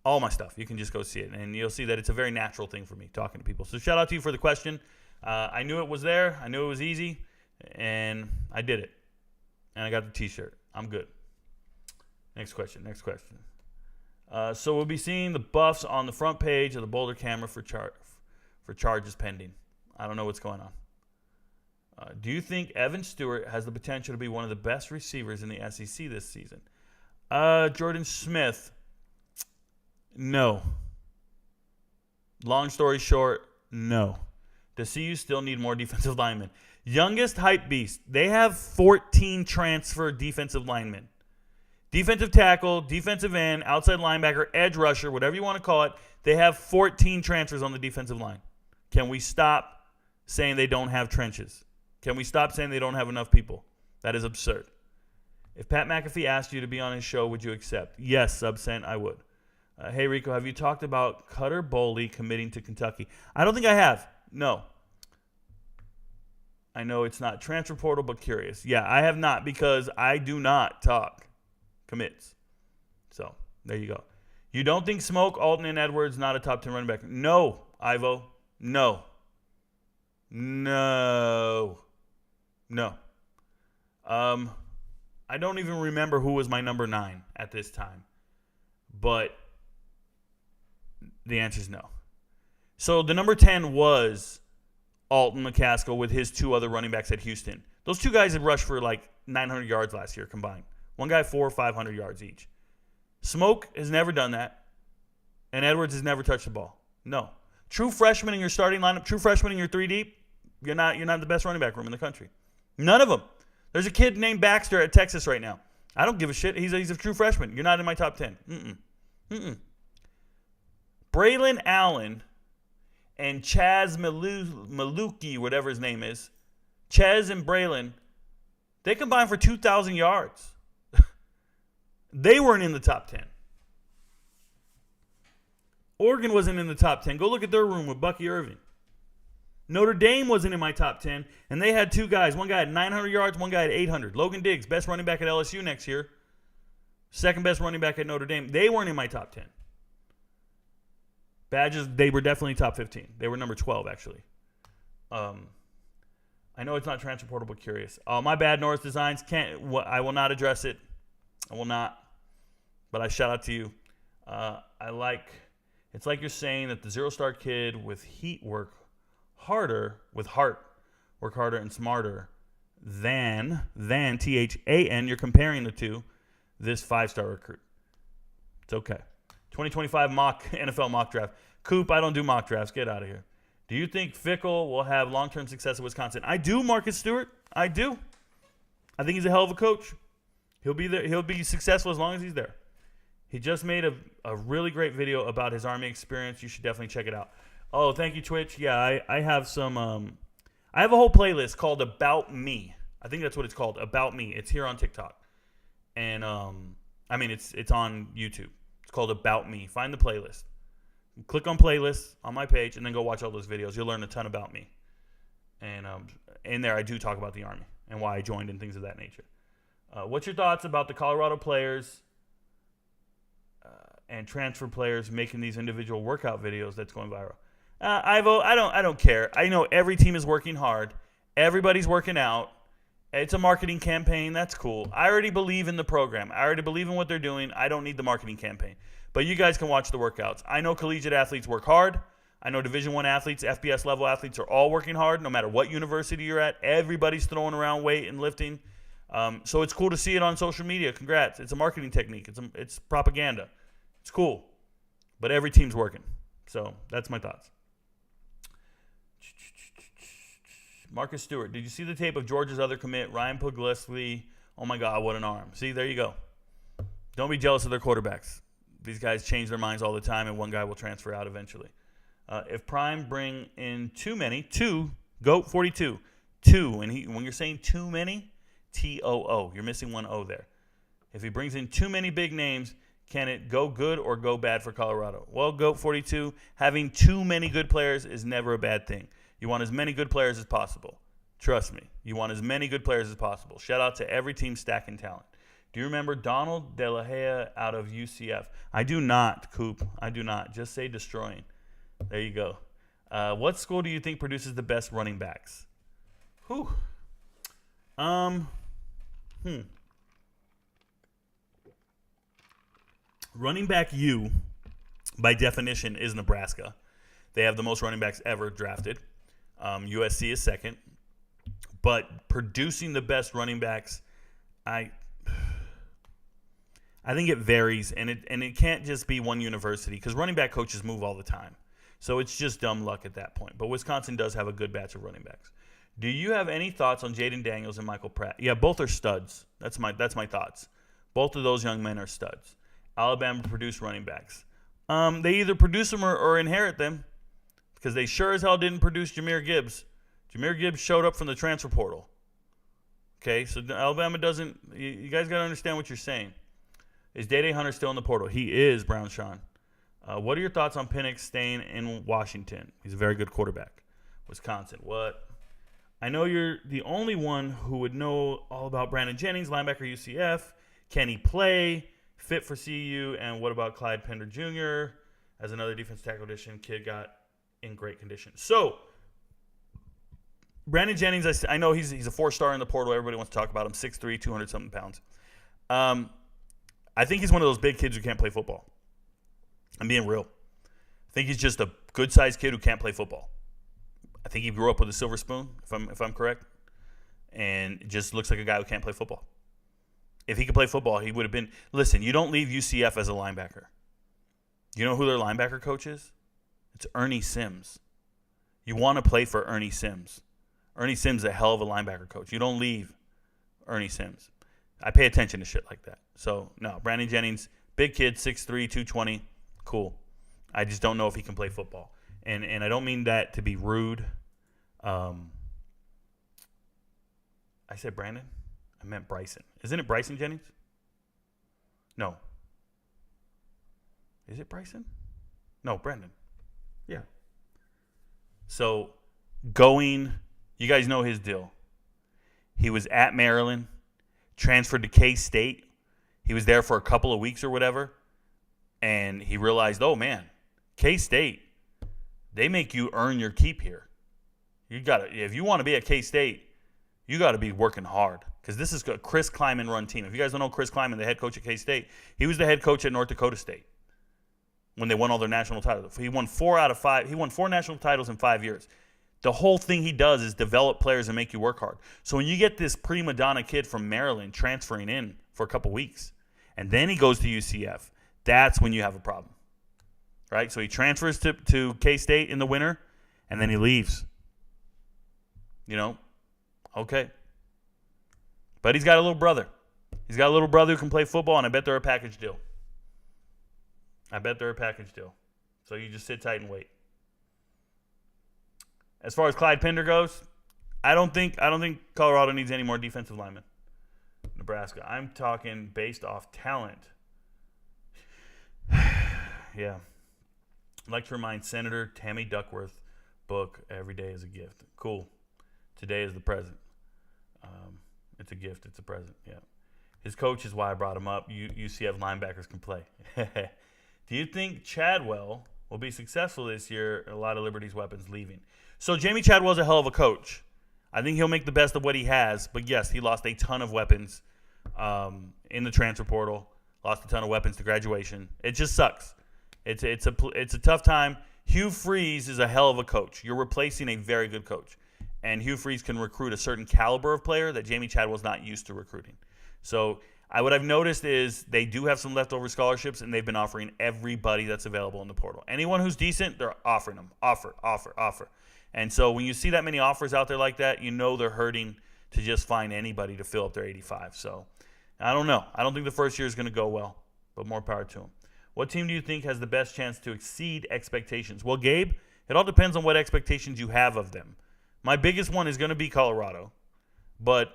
all my stuff. You can just go see it, and you'll see that it's a very natural thing for me, talking to people. So shout out to you for the question. I knew it was there. I knew it was easy, and I did it. And I got the T-shirt. I'm good. Next question. So we'll be seeing the buffs on the front page of the Boulder Camera for charges pending. I don't know what's going on. Do you think Evan Stewart has the potential to be one of the best receivers in the SEC this season? Jordan Smith, no. Long story short, no. Does CU still need more defensive linemen? Youngest hype beast. They have 14 transfer defensive linemen. Defensive tackle, defensive end, outside linebacker, edge rusher, whatever you want to call it. They have 14 transfers on the defensive line. Can we stop saying they don't have trenches? Can we stop saying they don't have enough people? That is absurd. If Pat McAfee asked you to be on his show, would you accept? Yes, Subcent, I would. Hey, Rico, have you talked about Cutter Boley committing to Kentucky? I don't think I have. No. I know it's not transfer portal, but curious. Yeah, I have not because I do not talk commits. So, there you go. You don't think Smoke, Alton, and Edwards not a top 10 running back? No, Ivo. No. No. No. I don't even remember who was my number 9 at this time. But the answer is no. So the number 10 was Alton McCaskill with his 2 other running backs at Houston. Those 2 guys had rushed for like 900 yards last year combined. One guy 400 or 500 yards each. Smoke has never done that. And Edwards has never touched the ball. No. True freshman in your starting lineup, true freshman in your 3 deep, you're not the best running back room in the country. None of them. There's a kid named Baxter at Texas right now. I don't give a shit. He's a true freshman. You're not in my top 10. Braylon Allen and Chaz Maluki, whatever his name is, Chez and Braylon, they combined for 2,000 yards. They weren't in the top 10. Oregon wasn't in the top 10. Go look at their room with Bucky Irving. Notre Dame wasn't in my top 10, and they had 2 guys. One guy had 900 yards, one guy had 800. Logan Diggs, best running back at LSU next year. Second best running back at Notre Dame. They weren't in my top 10. Badges, they were definitely top 15. They were number 12, actually. I know it's not transfer portal, but curious. My bad, Norris Designs. I will not address it. I will not. But I shout out to you. It's like you're saying that the zero-star kid with heat work harder, with heart, work harder and smarter than THAN. You're comparing the two. This 5-star recruit. It's okay. 2025 NFL mock draft. Coop, I don't do mock drafts. Get out of here. Do you think Fickle will have long-term success at Wisconsin? I do, Marcus Stewart. I do. I think he's a hell of a coach. He'll be there. He'll be successful as long as he's there. He just made a really great video about his Army experience. You should definitely check it out. Oh, thank you, Twitch. Yeah, I have some. I have a whole playlist called About Me. I think that's what it's called, About Me. It's here on TikTok, and it's on YouTube. It's called About Me. Find the playlist. Click on playlists on my page, and then go watch all those videos. You'll learn a ton about me. And in there, I do talk about the Army and why I joined and things of that nature. What's your thoughts about the Colorado players and transfer players making these individual workout videos that's going viral? I don't care. I know every team is working hard. Everybody's working out. It's a marketing campaign. That's cool. I already believe in the program. I already believe in what they're doing. I don't need the marketing campaign. But you guys can watch the workouts. I know collegiate athletes work hard. I know Division I athletes, FBS level athletes are all working hard. No matter what university you're at, everybody's throwing around weight and lifting. So it's cool to see it on social media. Congrats. It's a marketing technique. It's propaganda. It's cool. But every team's working. So that's my thoughts. Marcus Stewart. Did you see the tape of Georgia's other commit, Ryan Puglisi? Oh, my God, what an arm. See, there you go. Don't be jealous of their quarterbacks. These guys change their minds all the time, and one guy will transfer out eventually. If Prime bring in GOAT 42, when you're saying too many, TOO. You're missing one O there. If he brings in too many big names, can it go good or go bad for Colorado? Well, GOAT 42, having too many good players is never a bad thing. You want as many good players as possible. Trust me. You want as many good players as possible. Shout out to every team stacking talent. Do you remember Donald De La Hoya out of UCF? I do not, Coop. I do not. Just say destroying. There you go. What school do you think produces the best running backs? Running back U, by definition, is Nebraska. They have the most running backs ever drafted. USC is second. But producing the best running backs, I think it varies, and it can't just be one university because running back coaches move all the time. So it's just dumb luck at that point. But Wisconsin does have a good batch of running backs. Do you have any thoughts on Jaden Daniels and Michael Pratt? Yeah, both are studs. That's my thoughts. Both of those young men are studs. Alabama produced running backs. They either produce them or inherit them because they sure as hell didn't produce Jahmyr Gibbs. Jahmyr Gibbs showed up from the transfer portal. Okay, so Alabama doesn't – you guys got to understand what you're saying. Is Day Hunter still in the portal? He is, Brown Sean. What are your thoughts on Penix staying in Washington? He's a very good quarterback. Wisconsin, what? I know you're the only one who would know all about Brandon Jennings, linebacker UCF. Can he play? Fit for CU? And what about Clyde Pender Jr. as another defense tackle addition? Kid got in great condition. So, Brandon Jennings, I know he's a 4-star in the portal. Everybody wants to talk about him. 6'3", 200-something pounds. I think he's one of those big kids who can't play football. I'm being real. I think he's just a good-sized kid who can't play football. I think he grew up with a silver spoon, if I'm correct, and just looks like a guy who can't play football. If he could play football, he would have been – listen, you don't leave UCF as a linebacker. You know who their linebacker coach is? It's Ernie Sims. You want to play for Ernie Sims. Ernie Sims is a hell of a linebacker coach. You don't leave Ernie Sims. I pay attention to shit like that. So, no, Brandon Jennings, big kid, 6'3", 220, cool. I just don't know if he can play football. And I don't mean that to be rude. I said Brandon? I meant Bryson. Isn't it Bryson Jennings? No. Is it Bryson? No, Brandon. Yeah. So, you guys know his deal. He was at Maryland, transferred to K-State. He was there for a couple of weeks or whatever, and he realized, oh, man, K-State, they make you earn your keep here. If you want to be at K-State, you got to be working hard because this is a Chris Kleiman run team. If you guys don't know Chris Kleiman, the head coach at K-State, he was the head coach at North Dakota State when they won all their national titles. He won 4 out of 5. He won 4 national titles in 5 years. The whole thing he does is develop players and make you work hard. So when you get this prima donna kid from Maryland transferring in for a couple weeks, and then he goes to UCF, that's when you have a problem. Right? So he transfers to K-State in the winter, and then he leaves. You know? Okay. But he's got a little brother. He's got a little brother who can play football, and I bet they're a package deal. So you just sit tight and wait. As far as Clyde Pender goes, I don't think Colorado needs any more defensive linemen. Nebraska. I'm talking based off talent. Yeah. I'd like to remind Senator Tammy Duckworth book, Every Day is a Gift. Cool. Today is the present. It's a gift. It's a present. Yeah. His coach is why I brought him up. UCF linebackers can play. Do you think Chadwell will be successful this year? A lot of Liberty's weapons leaving. So Jamie Chadwell's a hell of a coach. I think he'll make the best of what he has. But, yes, he lost a ton of weapons in the transfer portal. Lost a ton of weapons to graduation. It just sucks. It's a tough time. Hugh Freeze is a hell of a coach. You're replacing a very good coach. And Hugh Freeze can recruit a certain caliber of player that Jamie Chadwell's not used to recruiting. So what I've noticed is they do have some leftover scholarships, and they've been offering everybody that's available in the portal. Anyone who's decent, they're offering them. Offer. And so when you see that many offers out there like that, you know they're hurting to just find anybody to fill up their 85. So I don't know. I don't think the first year is going to go well, but more power to them. What team do you think has the best chance to exceed expectations? Well, Gabe, it all depends on what expectations you have of them. My biggest one is going to be Colorado, but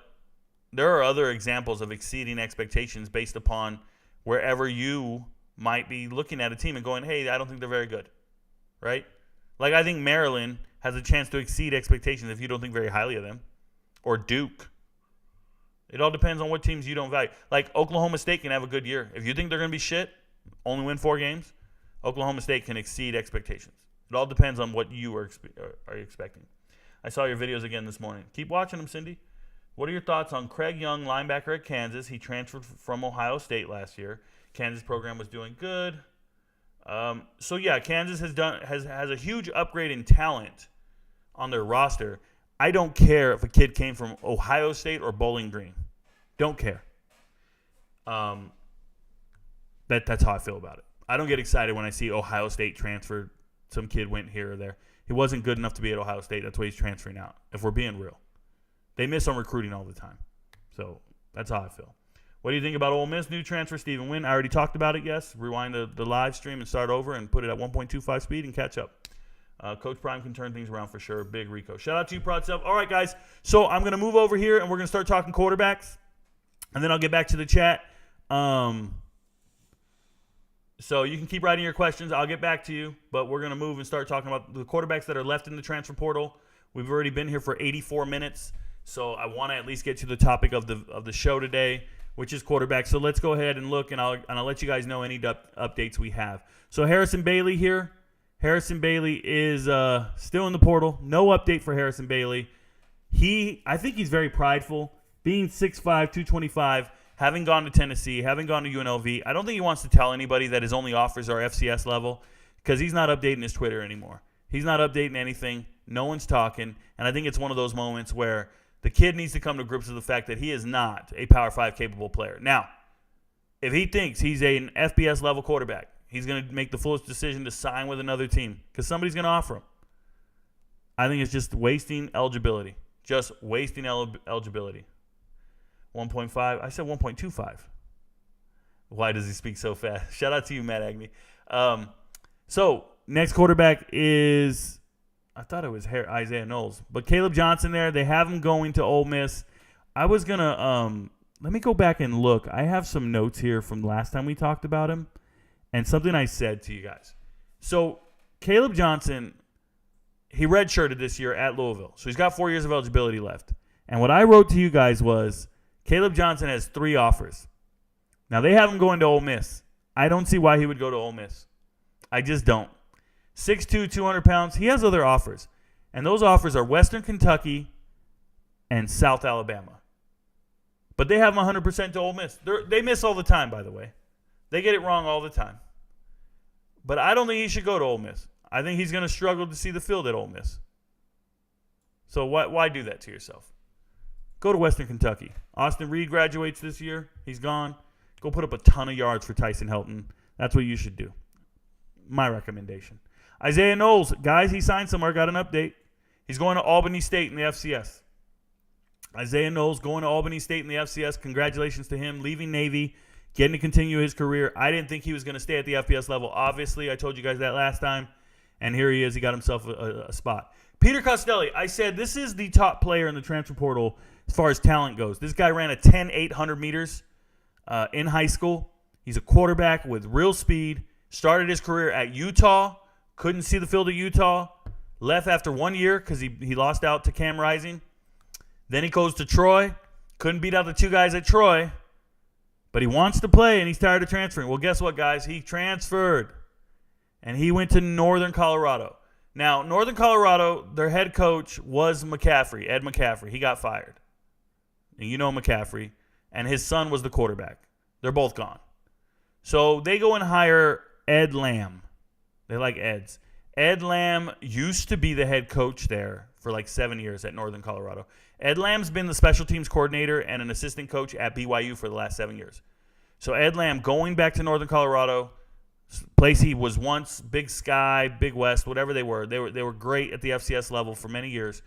there are other examples of exceeding expectations based upon wherever you might be looking at a team and going, hey, I don't think they're very good, right? Like I think Maryland has a chance to exceed expectations if you don't think very highly of them, or Duke. It all depends on what teams you don't value. Like Oklahoma State can have a good year. If you think they're going to be shit, only win 4 games, Oklahoma State can exceed expectations. It all depends on what you are expecting. I saw your videos again this morning. Keep watching them, Cindy. What are your thoughts on Craig Young, linebacker at Kansas? He transferred from Ohio State last year. Kansas program was doing good. Kansas has a huge upgrade in talent on their roster. I don't care if a kid came from Ohio State or Bowling Green. Don't care. That's how I feel about it. I don't get excited when I see Ohio State transferred. Some kid went here or there. He wasn't good enough to be at Ohio State. That's why he's transferring out, if we're being real. They miss on recruiting all the time. So that's how I feel. What do you think about Ole Miss? New transfer, Stephen Wynn. I already talked about it, yes. Rewind the live stream and start over and put it at 1.25 speed and catch up. Coach Prime can turn things around for sure. Big Rico. Shout out to you, Prod Self. All right, guys. So I'm going to move over here, and we're going to start talking quarterbacks. And then I'll get back to the chat. So you can keep writing your questions. I'll get back to you. But we're going to move and start talking about the quarterbacks that are left in the transfer portal. We've already been here for 84 minutes. So I want to at least get to the topic of the show today, which is quarterback. So let's go ahead and look, and I'll let you guys know any updates we have. So Harrison Bailey here. Harrison Bailey is still in the portal. No update for Harrison Bailey. I think he's very prideful, being 6'5", 225, having gone to Tennessee, having gone to UNLV. I don't think he wants to tell anybody that his only offers are FCS level because he's not updating his Twitter anymore. He's not updating anything. No one's talking. And I think it's one of those moments where the kid needs to come to grips with the fact that he is not a Power 5 capable player. Now, if he thinks he's an FBS level quarterback, he's going to make the foolish decision to sign with another team because somebody's going to offer him. I think it's just wasting eligibility. Just wasting eligibility. 1.5. I said 1.25. Why does he speak so fast? Shout out to you, Matt Agnew. So, next quarterback is, I thought it was Isaiah Knowles. But Caleb Johnson there, they have him going to Ole Miss. I was going to, let me go back and look. I have some notes here from last time we talked about him and something I said to you guys. So, Caleb Johnson, he redshirted this year at Louisville. So, he's got 4 years of eligibility left. And what I wrote to you guys was, Caleb Johnson has 3 offers. Now, they have him going to Ole Miss. I don't see why he would go to Ole Miss. I just don't. 6'2", 200 pounds. He has other offers. And those offers are Western Kentucky and South Alabama. But they have him 100% to Ole Miss. They miss all the time, by the way. They get it wrong all the time. But I don't think he should go to Ole Miss. I think he's going to struggle to see the field at Ole Miss. So why do that to yourself? Go to Western Kentucky. Austin Reed graduates this year. He's gone. Go put up a ton of yards for Tyson Helton. That's what you should do. My recommendation. Isaiah Knowles. Guys, he signed somewhere. Got an update. He's going to Albany State in the FCS. Isaiah Knowles going to Albany State in the FCS. Congratulations to him. Leaving Navy. Getting to continue his career. I didn't think he was going to stay at the FBS level. Obviously, I told you guys that last time. And here he is. He got himself a spot. Peter Costelli. I said this is the top player in the transfer portal as far as talent goes. This guy ran a 10,800 meters in high school. He's a quarterback with real speed. Started his career at Utah. Couldn't see the field at Utah. Left after 1 year because he lost out to Cam Rising. Then he goes to Troy. Couldn't beat out the 2 guys at Troy. But he wants to play, and he's tired of transferring. Well, guess what, guys? He transferred. And he went to Northern Colorado. Now, Northern Colorado, their head coach was McCaffrey, Ed McCaffrey. He got fired. And you know McCaffrey. And his son was the quarterback. They're both gone. So they go and hire Ed Lamb. They like Eds. Ed Lamb used to be the head coach there for like 7 years at Northern Colorado. Ed Lamb's been the special teams coordinator and an assistant coach at BYU for the last 7 years. So Ed Lamb going back to Northern Colorado, place he was once, Big Sky, Big West, whatever they were. They were great at the FCS level for many years.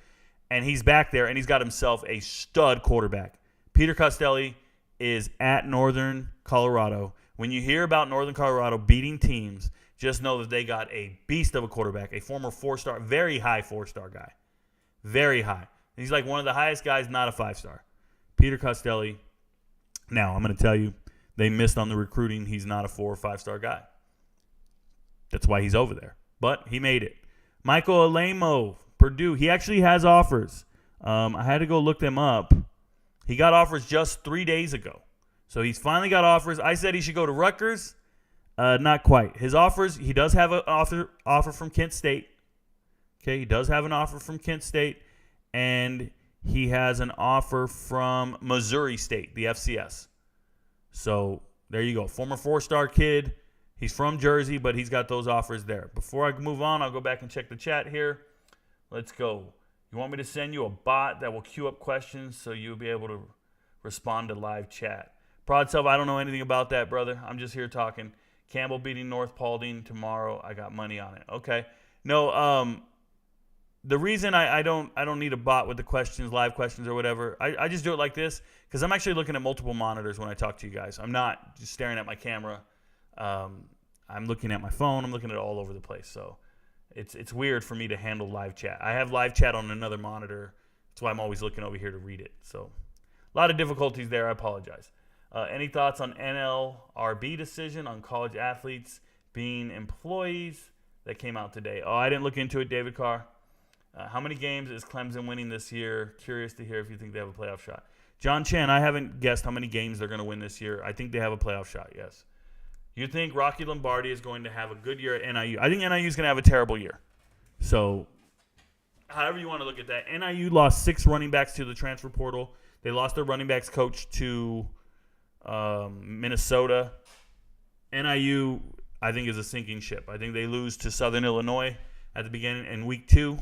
And he's back there, and he's got himself a stud quarterback. Peter Costelli is at Northern Colorado. When you hear about Northern Colorado beating teams, just know that they got a beast of a quarterback, a former 4-star, very high 4-star guy. Very high. He's like one of the highest guys, not a 5-star. Peter Costelli. Now, I'm going to tell you, they missed on the recruiting. He's not a 4 or 5-star guy. That's why he's over there. But he made it. Michael Alamo, Purdue. He actually has offers. I had to go look them up. He got offers just 3 days ago. So he's finally got offers. I said he should go to Rutgers. Not quite. His offers, he does have an offer from Kent State. Okay, he does have an offer from Kent State. And he has an offer from Missouri State, the FCS. So there you go. Former 4-star kid. He's from Jersey, but he's got those offers there. Before I move on, I'll go back and check the chat here. Let's go. You want me to send you a bot that will queue up questions so you'll be able to respond to live chat? Prod Self, I don't know anything about that, brother. I'm just here talking. Campbell beating North Paulding tomorrow. I got money on it. Okay. No, the reason I don't need a bot with the questions, live questions or whatever, I just do it like this because I'm actually looking at multiple monitors when I talk to you guys. I'm not just staring at my camera. I'm looking at my phone. I'm looking at it all over the place. So It's weird for me to handle live chat. I have live chat on another monitor. That's why I'm always looking over here to read it. So a lot of difficulties there. I apologize. Any thoughts on NLRB decision on college athletes being employees that came out today? Oh, I didn't look into it, David Carr. How many games is Clemson winning this year? Curious to hear if you think they have a playoff shot. John Chen, I haven't guessed how many games they're going to win this year. I think they have a playoff shot, yes. You think Rocky Lombardi is going to have a good year at NIU? I think NIU is going to have a terrible year. So, however you want to look at that. NIU lost 6 running backs to the transfer portal. They lost their running backs coach to Minnesota. NIU, I think, is a sinking ship. I think they lose to Southern Illinois at the beginning in week 2,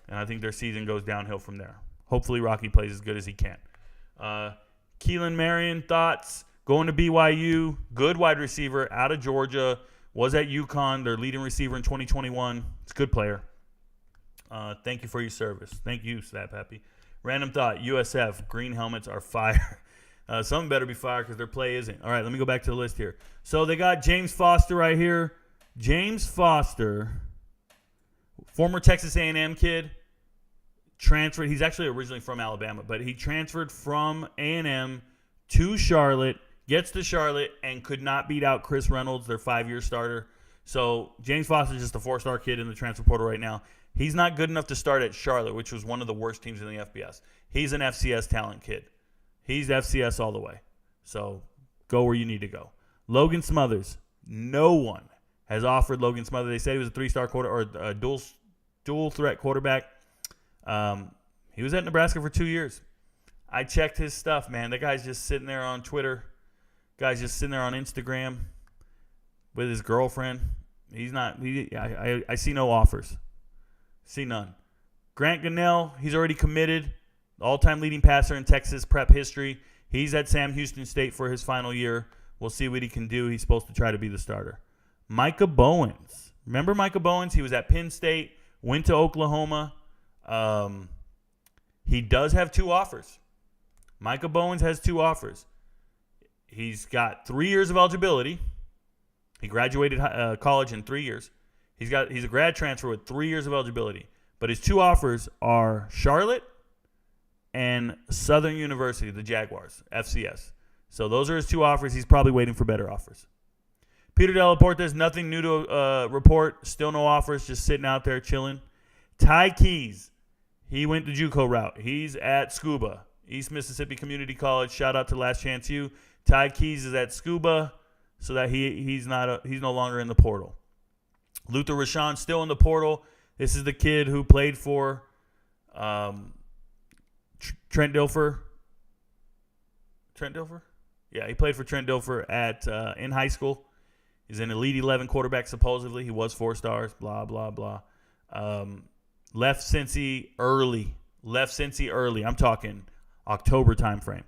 and I think their season goes downhill from there. Hopefully Rocky plays as good as he can. Keelan Marion, thoughts? Going to BYU, good wide receiver out of Georgia, was at UConn, their leading receiver in 2021. It's a good player. Thank you for your service. Thank you, Snap Happy. Random thought, USF, green helmets are fire. Some better be fire because their play isn't. All right, let me go back to the list here. So they got James Foster right here. James Foster, former Texas A&M kid, transferred. He's actually originally from Alabama, but he transferred from A&M to Charlotte, gets to Charlotte, and could not beat out Chris Reynolds, their 5-year starter. So James Foster is just a 4-star kid in the transfer portal right now. He's not good enough to start at Charlotte, which was one of the worst teams in the FBS. He's an FCS talent kid. He's FCS all the way. So go where you need to go. Logan Smothers. No one has offered Logan Smothers. They said he was a 3-star quarter or a dual threat quarterback. He was at Nebraska for 2 years. I checked his stuff, man. That guy's just sitting there on Twitter. Guy's just sitting there on Instagram with his girlfriend. He's not. I see no offers. See none. Grant Gunnell, he's already committed. All-time leading passer in Texas prep history. He's at Sam Houston State for his final year. We'll see what he can do. He's supposed to try to be the starter. Micah Bowens. Remember Micah Bowens? He was at Penn State, went to Oklahoma. He does have 2 offers. Micah Bowens has 2 offers. He's got 3 years of eligibility. He graduated college in 3 years. He's a grad transfer with 3 years of eligibility. But his 2 offers are Charlotte and Southern University, the Jaguars, FCS. So those are his 2 offers. He's probably waiting for better offers. Peter Delaporte, there's nothing new to report. Still no offers, just sitting out there chilling. Ty Keys, he went the JUCO route. He's at Scuba, East Mississippi Community College. Shout out to Last Chance U. Ty Keys is at Scuba, so that he's no longer in the portal. Luther Rashawn still in the portal. This is the kid who played for Trent Dilfer. Trent Dilfer? Yeah, he played for Trent Dilfer in high school. He's an Elite 11 quarterback, supposedly. He was 4 stars, blah, blah, blah. Left Cincy early. I'm talking October timeframe.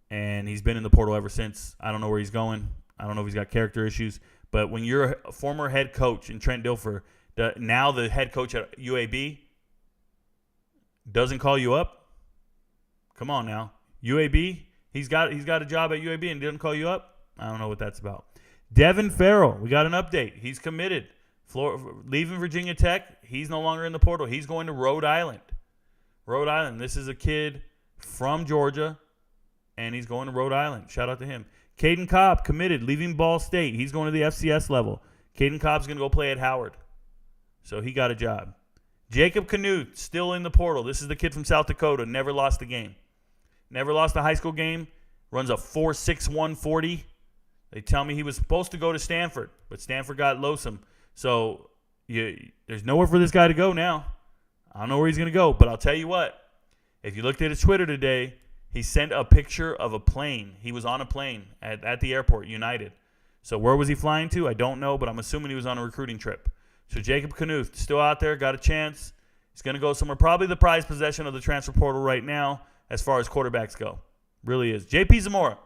And he's been in the portal ever since. I don't know where he's going. I don't know if he's got character issues. But when you're a former head coach in Trent Dilfer, now the head coach at UAB doesn't call you up? Come on now. UAB, he's got a job at UAB and didn't call you up? I don't know what that's about. Devin Farrell, we got an update. He's committed. Leaving Virginia Tech, he's no longer in the portal. He's going to Rhode Island. Rhode Island. This is a kid from Georgia, and he's going to Rhode Island. Shout out to him. Caden Cobb, committed, leaving Ball State. He's going to the FCS level. Caden Cobb's going to go play at Howard. So he got a job. Jacob Canute, still in the portal. This is the kid from South Dakota. Never lost a game. Never lost a high school game. Runs a 4.61 40. They tell me he was supposed to go to Stanford, but Stanford got lonesome. So there's nowhere for this guy to go now. I don't know where he's going to go, but I'll tell you what. If you looked at his Twitter today, he sent a picture of a plane. He was on a plane at the airport, United. So where was he flying to? I don't know, but I'm assuming he was on a recruiting trip. So Jacob Knuth, still out there, got a chance. He's going to go somewhere, probably the prized possession of the transfer portal right now as far as quarterbacks go. Really is. JP Zamora.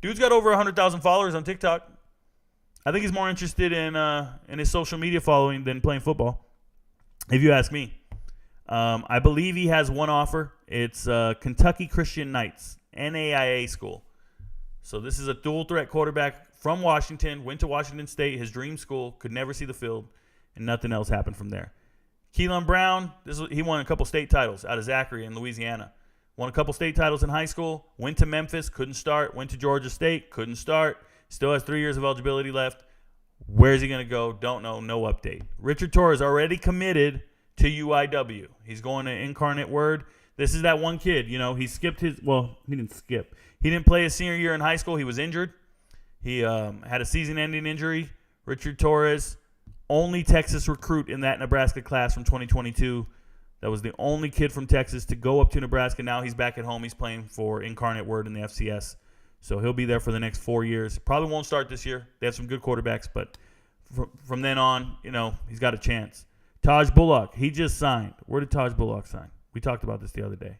Dude's got over 100,000 followers on TikTok. I think he's more interested in his social media following than playing football, if you ask me. I believe he has one offer. It's Kentucky Christian Knights, NAIA school. So this is a dual-threat quarterback from Washington, went to Washington State, his dream school, could never see the field, and nothing else happened from there. Keelan Brown, he won a couple state titles out of Zachary in Louisiana. Won a couple state titles in high school. Went to Memphis, couldn't start. Went to Georgia State, couldn't start. Still has 3 years of eligibility left. Where's he going to go? Don't know. No update. Richard Torres already committed to UIW. He's going to Incarnate Word. This is that one kid. He skipped he didn't skip. He didn't play his senior year in high school. He was injured. He had a season-ending injury. Richard Torres, only Texas recruit in that Nebraska class from 2022. That was the only kid from Texas to go up to Nebraska. Now he's back at home. He's playing for Incarnate Word in the FCS. So he'll be there for the next 4 years. Probably won't start this year. They have some good quarterbacks, but from then on, he's got a chance. Taj Bullock, he just signed. Where did Taj Bullock sign? We talked about this the other day.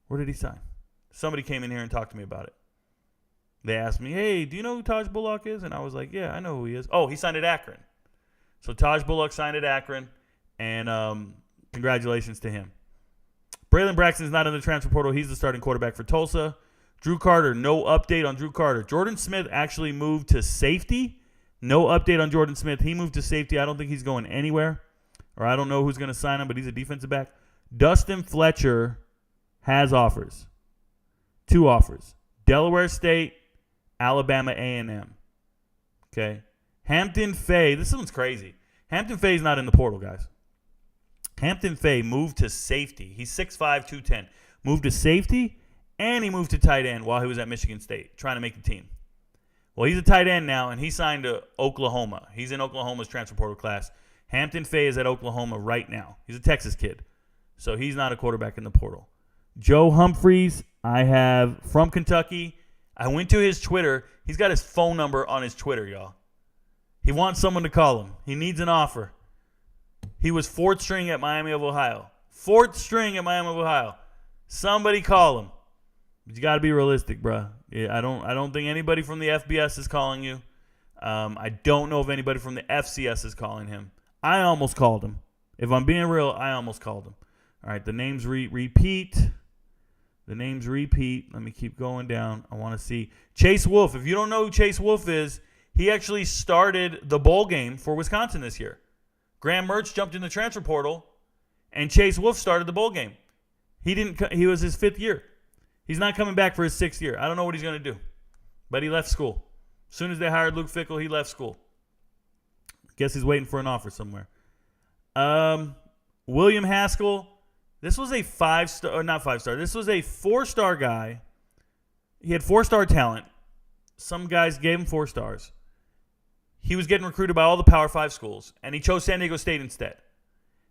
Where did he sign? Somebody came in here and talked to me about it. They asked me, hey, do you know who Taj Bullock is? And I was like, yeah, I know who he is. Oh, he signed at Akron. So Taj Bullock signed at Akron, and congratulations to him. Braylon Braxton's not in the transfer portal. He's the starting quarterback for Tulsa. Drew Carter, no update on Drew Carter. Jordan Smith actually moved to safety. No update on Jordan Smith. He moved to safety. I don't think he's going anywhere, or I don't know who's going to sign him, but he's a defensive back. Dustin Fletcher has offers. 2 offers. Delaware State, Alabama A&M. Okay. Hampton Fay. This one's crazy. Hampton Fay's not in the portal, guys. Hampton Fay moved to safety. He's 6'5", 210. Moved to safety, and he moved to tight end while he was at Michigan State, trying to make the team. Well, he's a tight end now, and he signed to Oklahoma. He's in Oklahoma's transfer portal class. Hampton Fay is at Oklahoma right now. He's a Texas kid, so he's not a quarterback in the portal. Joe Humphreys, I have from Kentucky. I went to his Twitter. He's got his phone number on his Twitter, y'all. He wants someone to call him. He needs an offer. He was 4th string at Miami of Ohio. 4th string at Miami of Ohio. Somebody call him. But you got to be realistic, bro. Yeah, I don't think anybody from the FBS is calling you. I don't know if anybody from the FCS is calling him. I almost called him. If I'm being real, I almost called him. All right, the names repeat. The names repeat. Let me keep going down. I want to see. Chase Wolf. If you don't know who Chase Wolf is, he actually started the bowl game for Wisconsin this year. Graham Mertz jumped in the transfer portal, and Chase Wolf started the bowl game. He was his 5th year. He's not coming back for his 6th year. I don't know what he's going to do, but he left school. As soon as they hired Luke Fickell, he left school. Guess he's waiting for an offer somewhere. William Haskell. This was a 5-star, or not 5-star. This was a 4-star guy. He had 4-star talent. Some guys gave him 4 stars. He was getting recruited by all the Power 5 schools, and he chose San Diego State instead.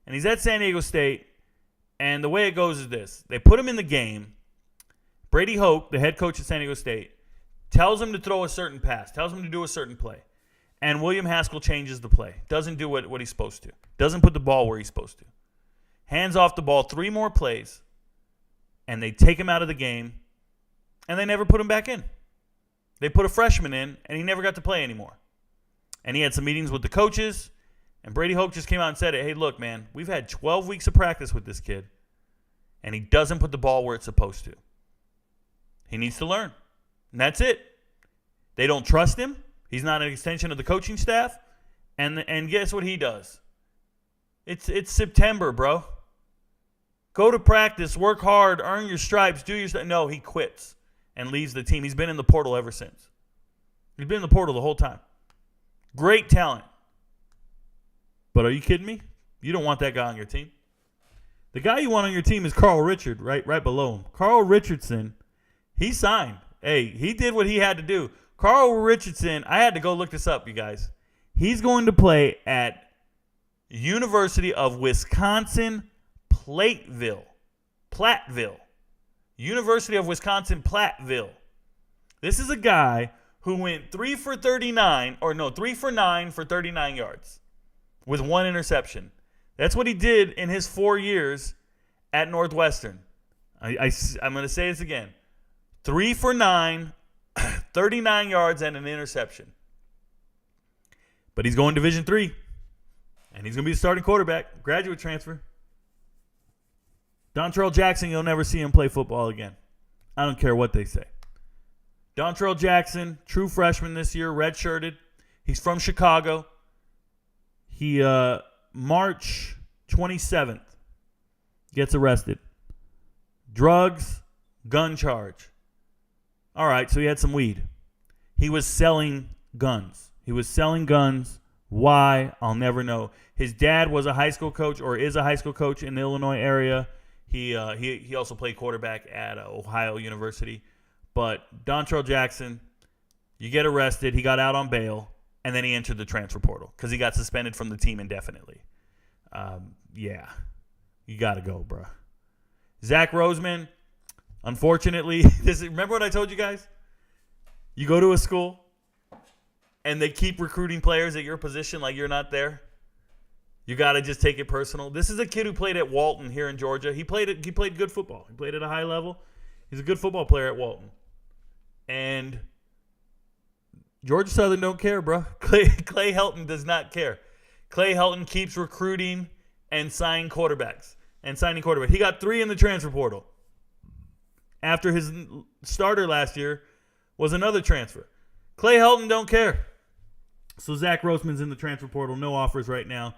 And he's at San Diego State, and the way it goes is this. They put him in the game. Brady Hoke, the head coach at San Diego State, tells him to throw a certain pass, tells him to do a certain play. And William Haskell changes the play. Doesn't do what he's supposed to. Doesn't put the ball where he's supposed to. Hands off the ball 3 more plays, and they take him out of the game, and they never put him back in. They put a freshman in, and he never got to play anymore. And he had some meetings with the coaches, and Brady Hoke just came out and said, hey, look, man, we've had 12 weeks of practice with this kid, and he doesn't put the ball where it's supposed to. He needs to learn, and that's it. They don't trust him. He's not an extension of the coaching staff, and guess what he does? It's September, bro. Go to practice, work hard, earn your stripes, do your stuff. No, he quits and leaves the team. He's been in the portal ever since. He's been in the portal the whole time. Great talent. But are you kidding me? You don't want that guy on your team. The guy you want on your team is Carl Richard, right below him. Carl Richardson, he signed. Hey, he did what he had to do. Carl Richardson, I had to go look this up, you guys. He's going to play at University of Wisconsin Platteville. University of Wisconsin Platteville. This is a guy who went 3 for 9 for 39 yards with 1 interception. That's what he did in his 4 years at Northwestern. I'm going to say this again. 3 for 9, 39 yards, and an interception. But he's going Division III, and he's going to be the starting quarterback, graduate transfer. Dontrell Jackson, you'll never see him play football again. I don't care what they say. Dontrell Jackson, true freshman this year, redshirted. He's from Chicago. He March 27th, gets arrested. Drugs, gun charge. All right, so he had some weed. He was selling guns. Why? I'll never know. His dad was a high school coach or is a high school coach in the Illinois area. He also played quarterback at Ohio University. But Dontrell Jackson, you get arrested. He got out on bail, and then he entered the transfer portal because he got suspended from the team indefinitely. Yeah, you got to go, bro. Zach Roseman, unfortunately, remember what I told you guys? You go to a school, and they keep recruiting players at your position like you're not there. You got to just take it personal. This is a kid who played at Walton here in Georgia. He played good football. He played at a high level. He's a good football player at Walton. And Georgia Southern don't care, bro. Clay Helton does not care. Clay Helton keeps recruiting and signing quarterbacks. He got 3 in the transfer portal. After his starter last year was another transfer. Clay Helton don't care. So Zach Roseman's in the transfer portal. No offers right now.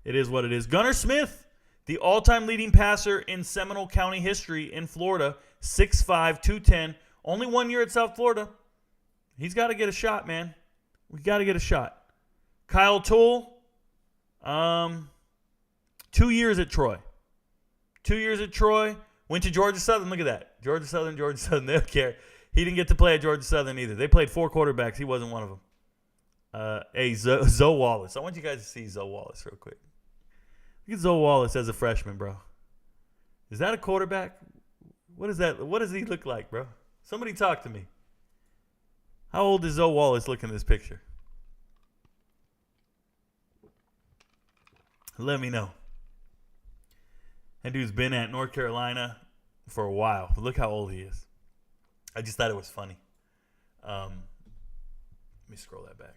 It is what it is. Gunnar Smith, the all-time leading passer in Seminole County history in Florida, 6'5", 210. Only 1 year at South Florida. He's got to get a shot, man. We got to get a shot. Kyle Toole, 2 years at Troy. 2 years at Troy. Went to Georgia Southern. Look at that. Georgia Southern. They don't care. He didn't get to play at Georgia Southern either. They played 4 quarterbacks. He wasn't one of them. Hey, Zoe Wallace. I want you guys to see Zoe Wallace real quick. Look at Zoe Wallace as a freshman, bro. Is that a quarterback? What is that? What does he look like, bro? Somebody talk to me. How old does Zoe Wallace look in this picture? Let me know. That dude's been at North Carolina for a while. Look how old he is. I just thought it was funny. Let me scroll that back.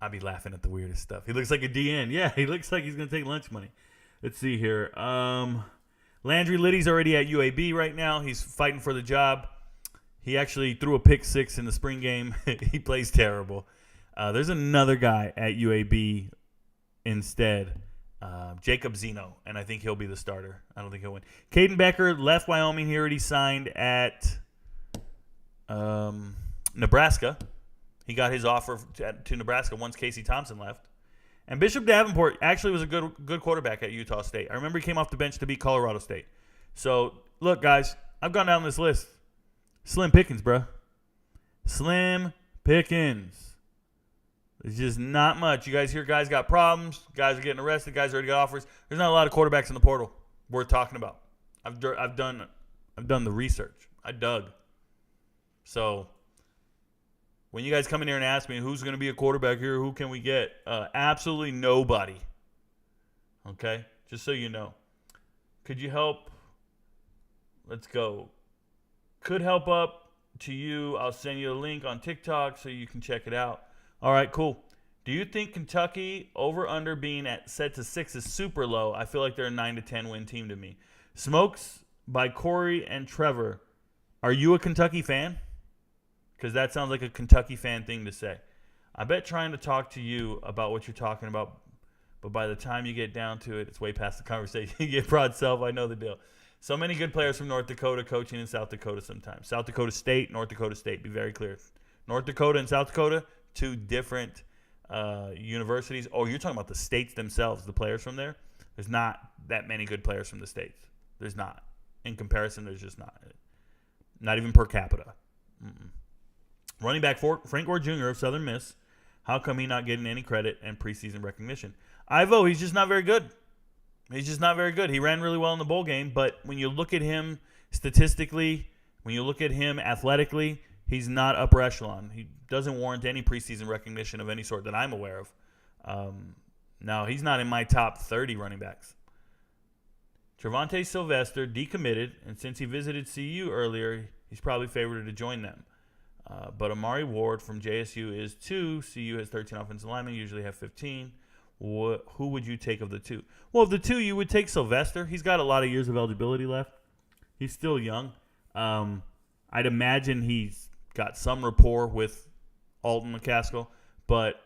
I'd be laughing at the weirdest stuff. He looks like a DN. Yeah, he looks like he's going to take lunch money. Let's see here. Landry Liddy's already at UAB right now. He's fighting for the job. He actually threw a pick 6 in the spring game. He plays terrible. There's another guy at UAB instead, Jacob Zeno, and I think he'll be the starter. I don't think he'll win. Caden Becker left Wyoming. He already signed at Nebraska. He got his offer to Nebraska once Casey Thompson left. And Bishop Davenport actually was a good quarterback at Utah State. I remember he came off the bench to beat Colorado State. So, look, guys, I've gone down this list. Slim pickings, bro. Slim pickings. There's just not much. You guys hear guys got problems. Guys are getting arrested. Guys already got offers. There's not a lot of quarterbacks in the portal worth talking about. I've done the research. I dug. So when you guys come in here and ask me who's going to be a quarterback here, who can we get? Absolutely nobody. Okay? Just so you know. Could you help? Let's go. Could help up to you. I'll send you a link on TikTok so you can check it out. All right, cool. Do you think Kentucky over-under being set to 6 is super low? I feel like they're a 9 to 10 win team to me. Smokes by Corey and Trevor. Are you a Kentucky fan? Because that sounds like a Kentucky fan thing to say. I bet trying to talk to you about what you're talking about, but by the time you get down to it, it's way past the conversation. You get broad self. I know the deal. So many good players from North Dakota coaching in South Dakota sometimes. South Dakota State, North Dakota State. Be very clear. North Dakota and South Dakota, 2 different universities. Oh, you're talking about the states themselves, the players from there? There's not that many good players from the states. There's not. In comparison, there's just not. Not even per capita. Mm-mm. Running back Frank Gore Jr. of Southern Miss. How come he not getting any credit and preseason recognition? Ivo, he's just not very good. He's just not very good. He ran really well in the bowl game, but when you look at him statistically, when you look at him athletically, he's not upper echelon. He doesn't warrant any preseason recognition of any sort that I'm aware of. Now, he's not in my top 30 running backs. Trevante Sylvester decommitted, and since he visited CU earlier, he's probably favored to join them. But Amari Ward from JSU is 2. CU has 13 offensive linemen, usually have 15. Who would you take of the 2? Well, of the 2, you would take Sylvester. He's got a lot of years of eligibility left. He's still young. I'd imagine he's got some rapport with Alton McCaskill. But,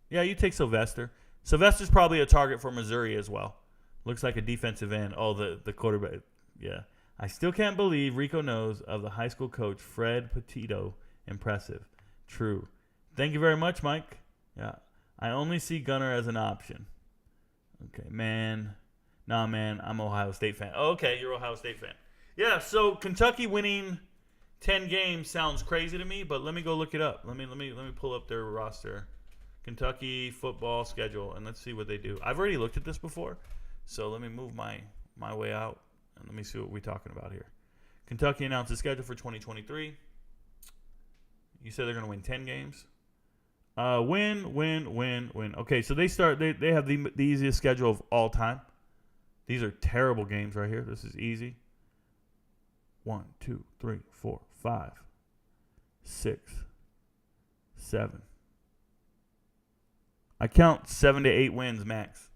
yeah, you take Sylvester. Sylvester's probably a target for Missouri as well. Looks like a defensive end. Oh, the quarterback. Yeah. I still can't believe Rico knows of the high school coach Fred Petito. Impressive. True. Thank you very much, Mike. Yeah. I only see Gunner as an option. Okay, man. Nah, man. I'm an Ohio State fan. Oh, okay, you're an Ohio State fan. Yeah, so Kentucky winning 10 games sounds crazy to me, but let me go look it up. Let me pull up their roster. Kentucky football schedule, and let's see what they do. I've already looked at this before, so let me move my way out, and let me see what we're talking about here. Kentucky announced the schedule for 2023. You said they're going to win 10 games? Win. Okay, so they have the easiest schedule of all time. These are terrible games right here. This is easy. 1, 2, 3, 4, 5, 6, 7. I count 7 to 8 wins max.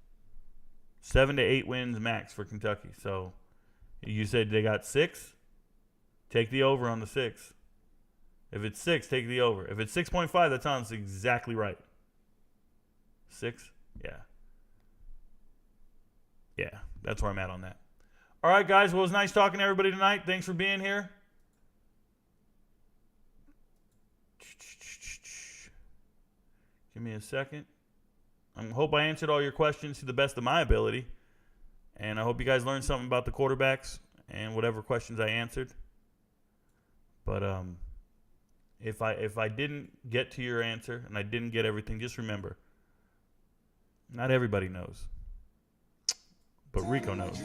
7 to 8 wins max for Kentucky. So you said they got 6? Take the over on the 6. If it's 6, take the over. If it's 6.5, that sounds exactly right. 6? Yeah. Yeah, that's where I'm at on that. All right, guys. Well, it was nice talking to everybody tonight. Thanks for being here. Give me a second. I hope I answered all your questions to the best of my ability. And I hope you guys learned something about the quarterbacks and whatever questions I answered. But if I didn't get to your answer and I didn't get everything, just remember, not everybody knows. But Rico knows.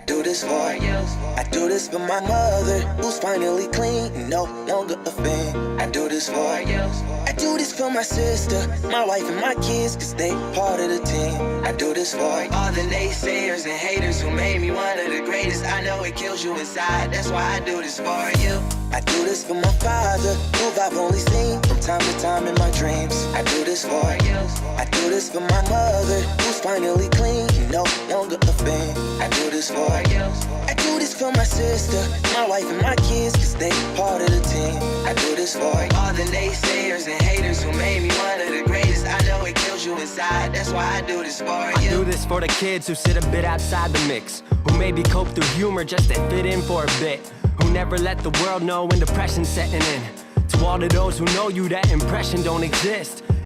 Do this for you. I do this for my mother, who's finally clean, no longer a fan. I do this for you. I do this for my sister, my wife and my kids, cause they part of the team. I do this for all the naysayers and haters who made me one of the greatest. I know it kills you inside, that's why I do this for you. I do this for my father, who I've only seen from time to time in my dreams. I do this for you. I do this for my mother, who's finally clean, no longer a fan. I do this for you. I do this for my sister, my wife and my kids, cause they part of the team. I do this for all the naysayers and haters who made me one of the greatest. I know it kills you inside, that's why I do this for you. I do this for the kids who sit a bit outside the mix, who maybe cope through humor just to fit in for a bit, who never let the world know when depression's setting in. To all of those who know you, that impression don't exist.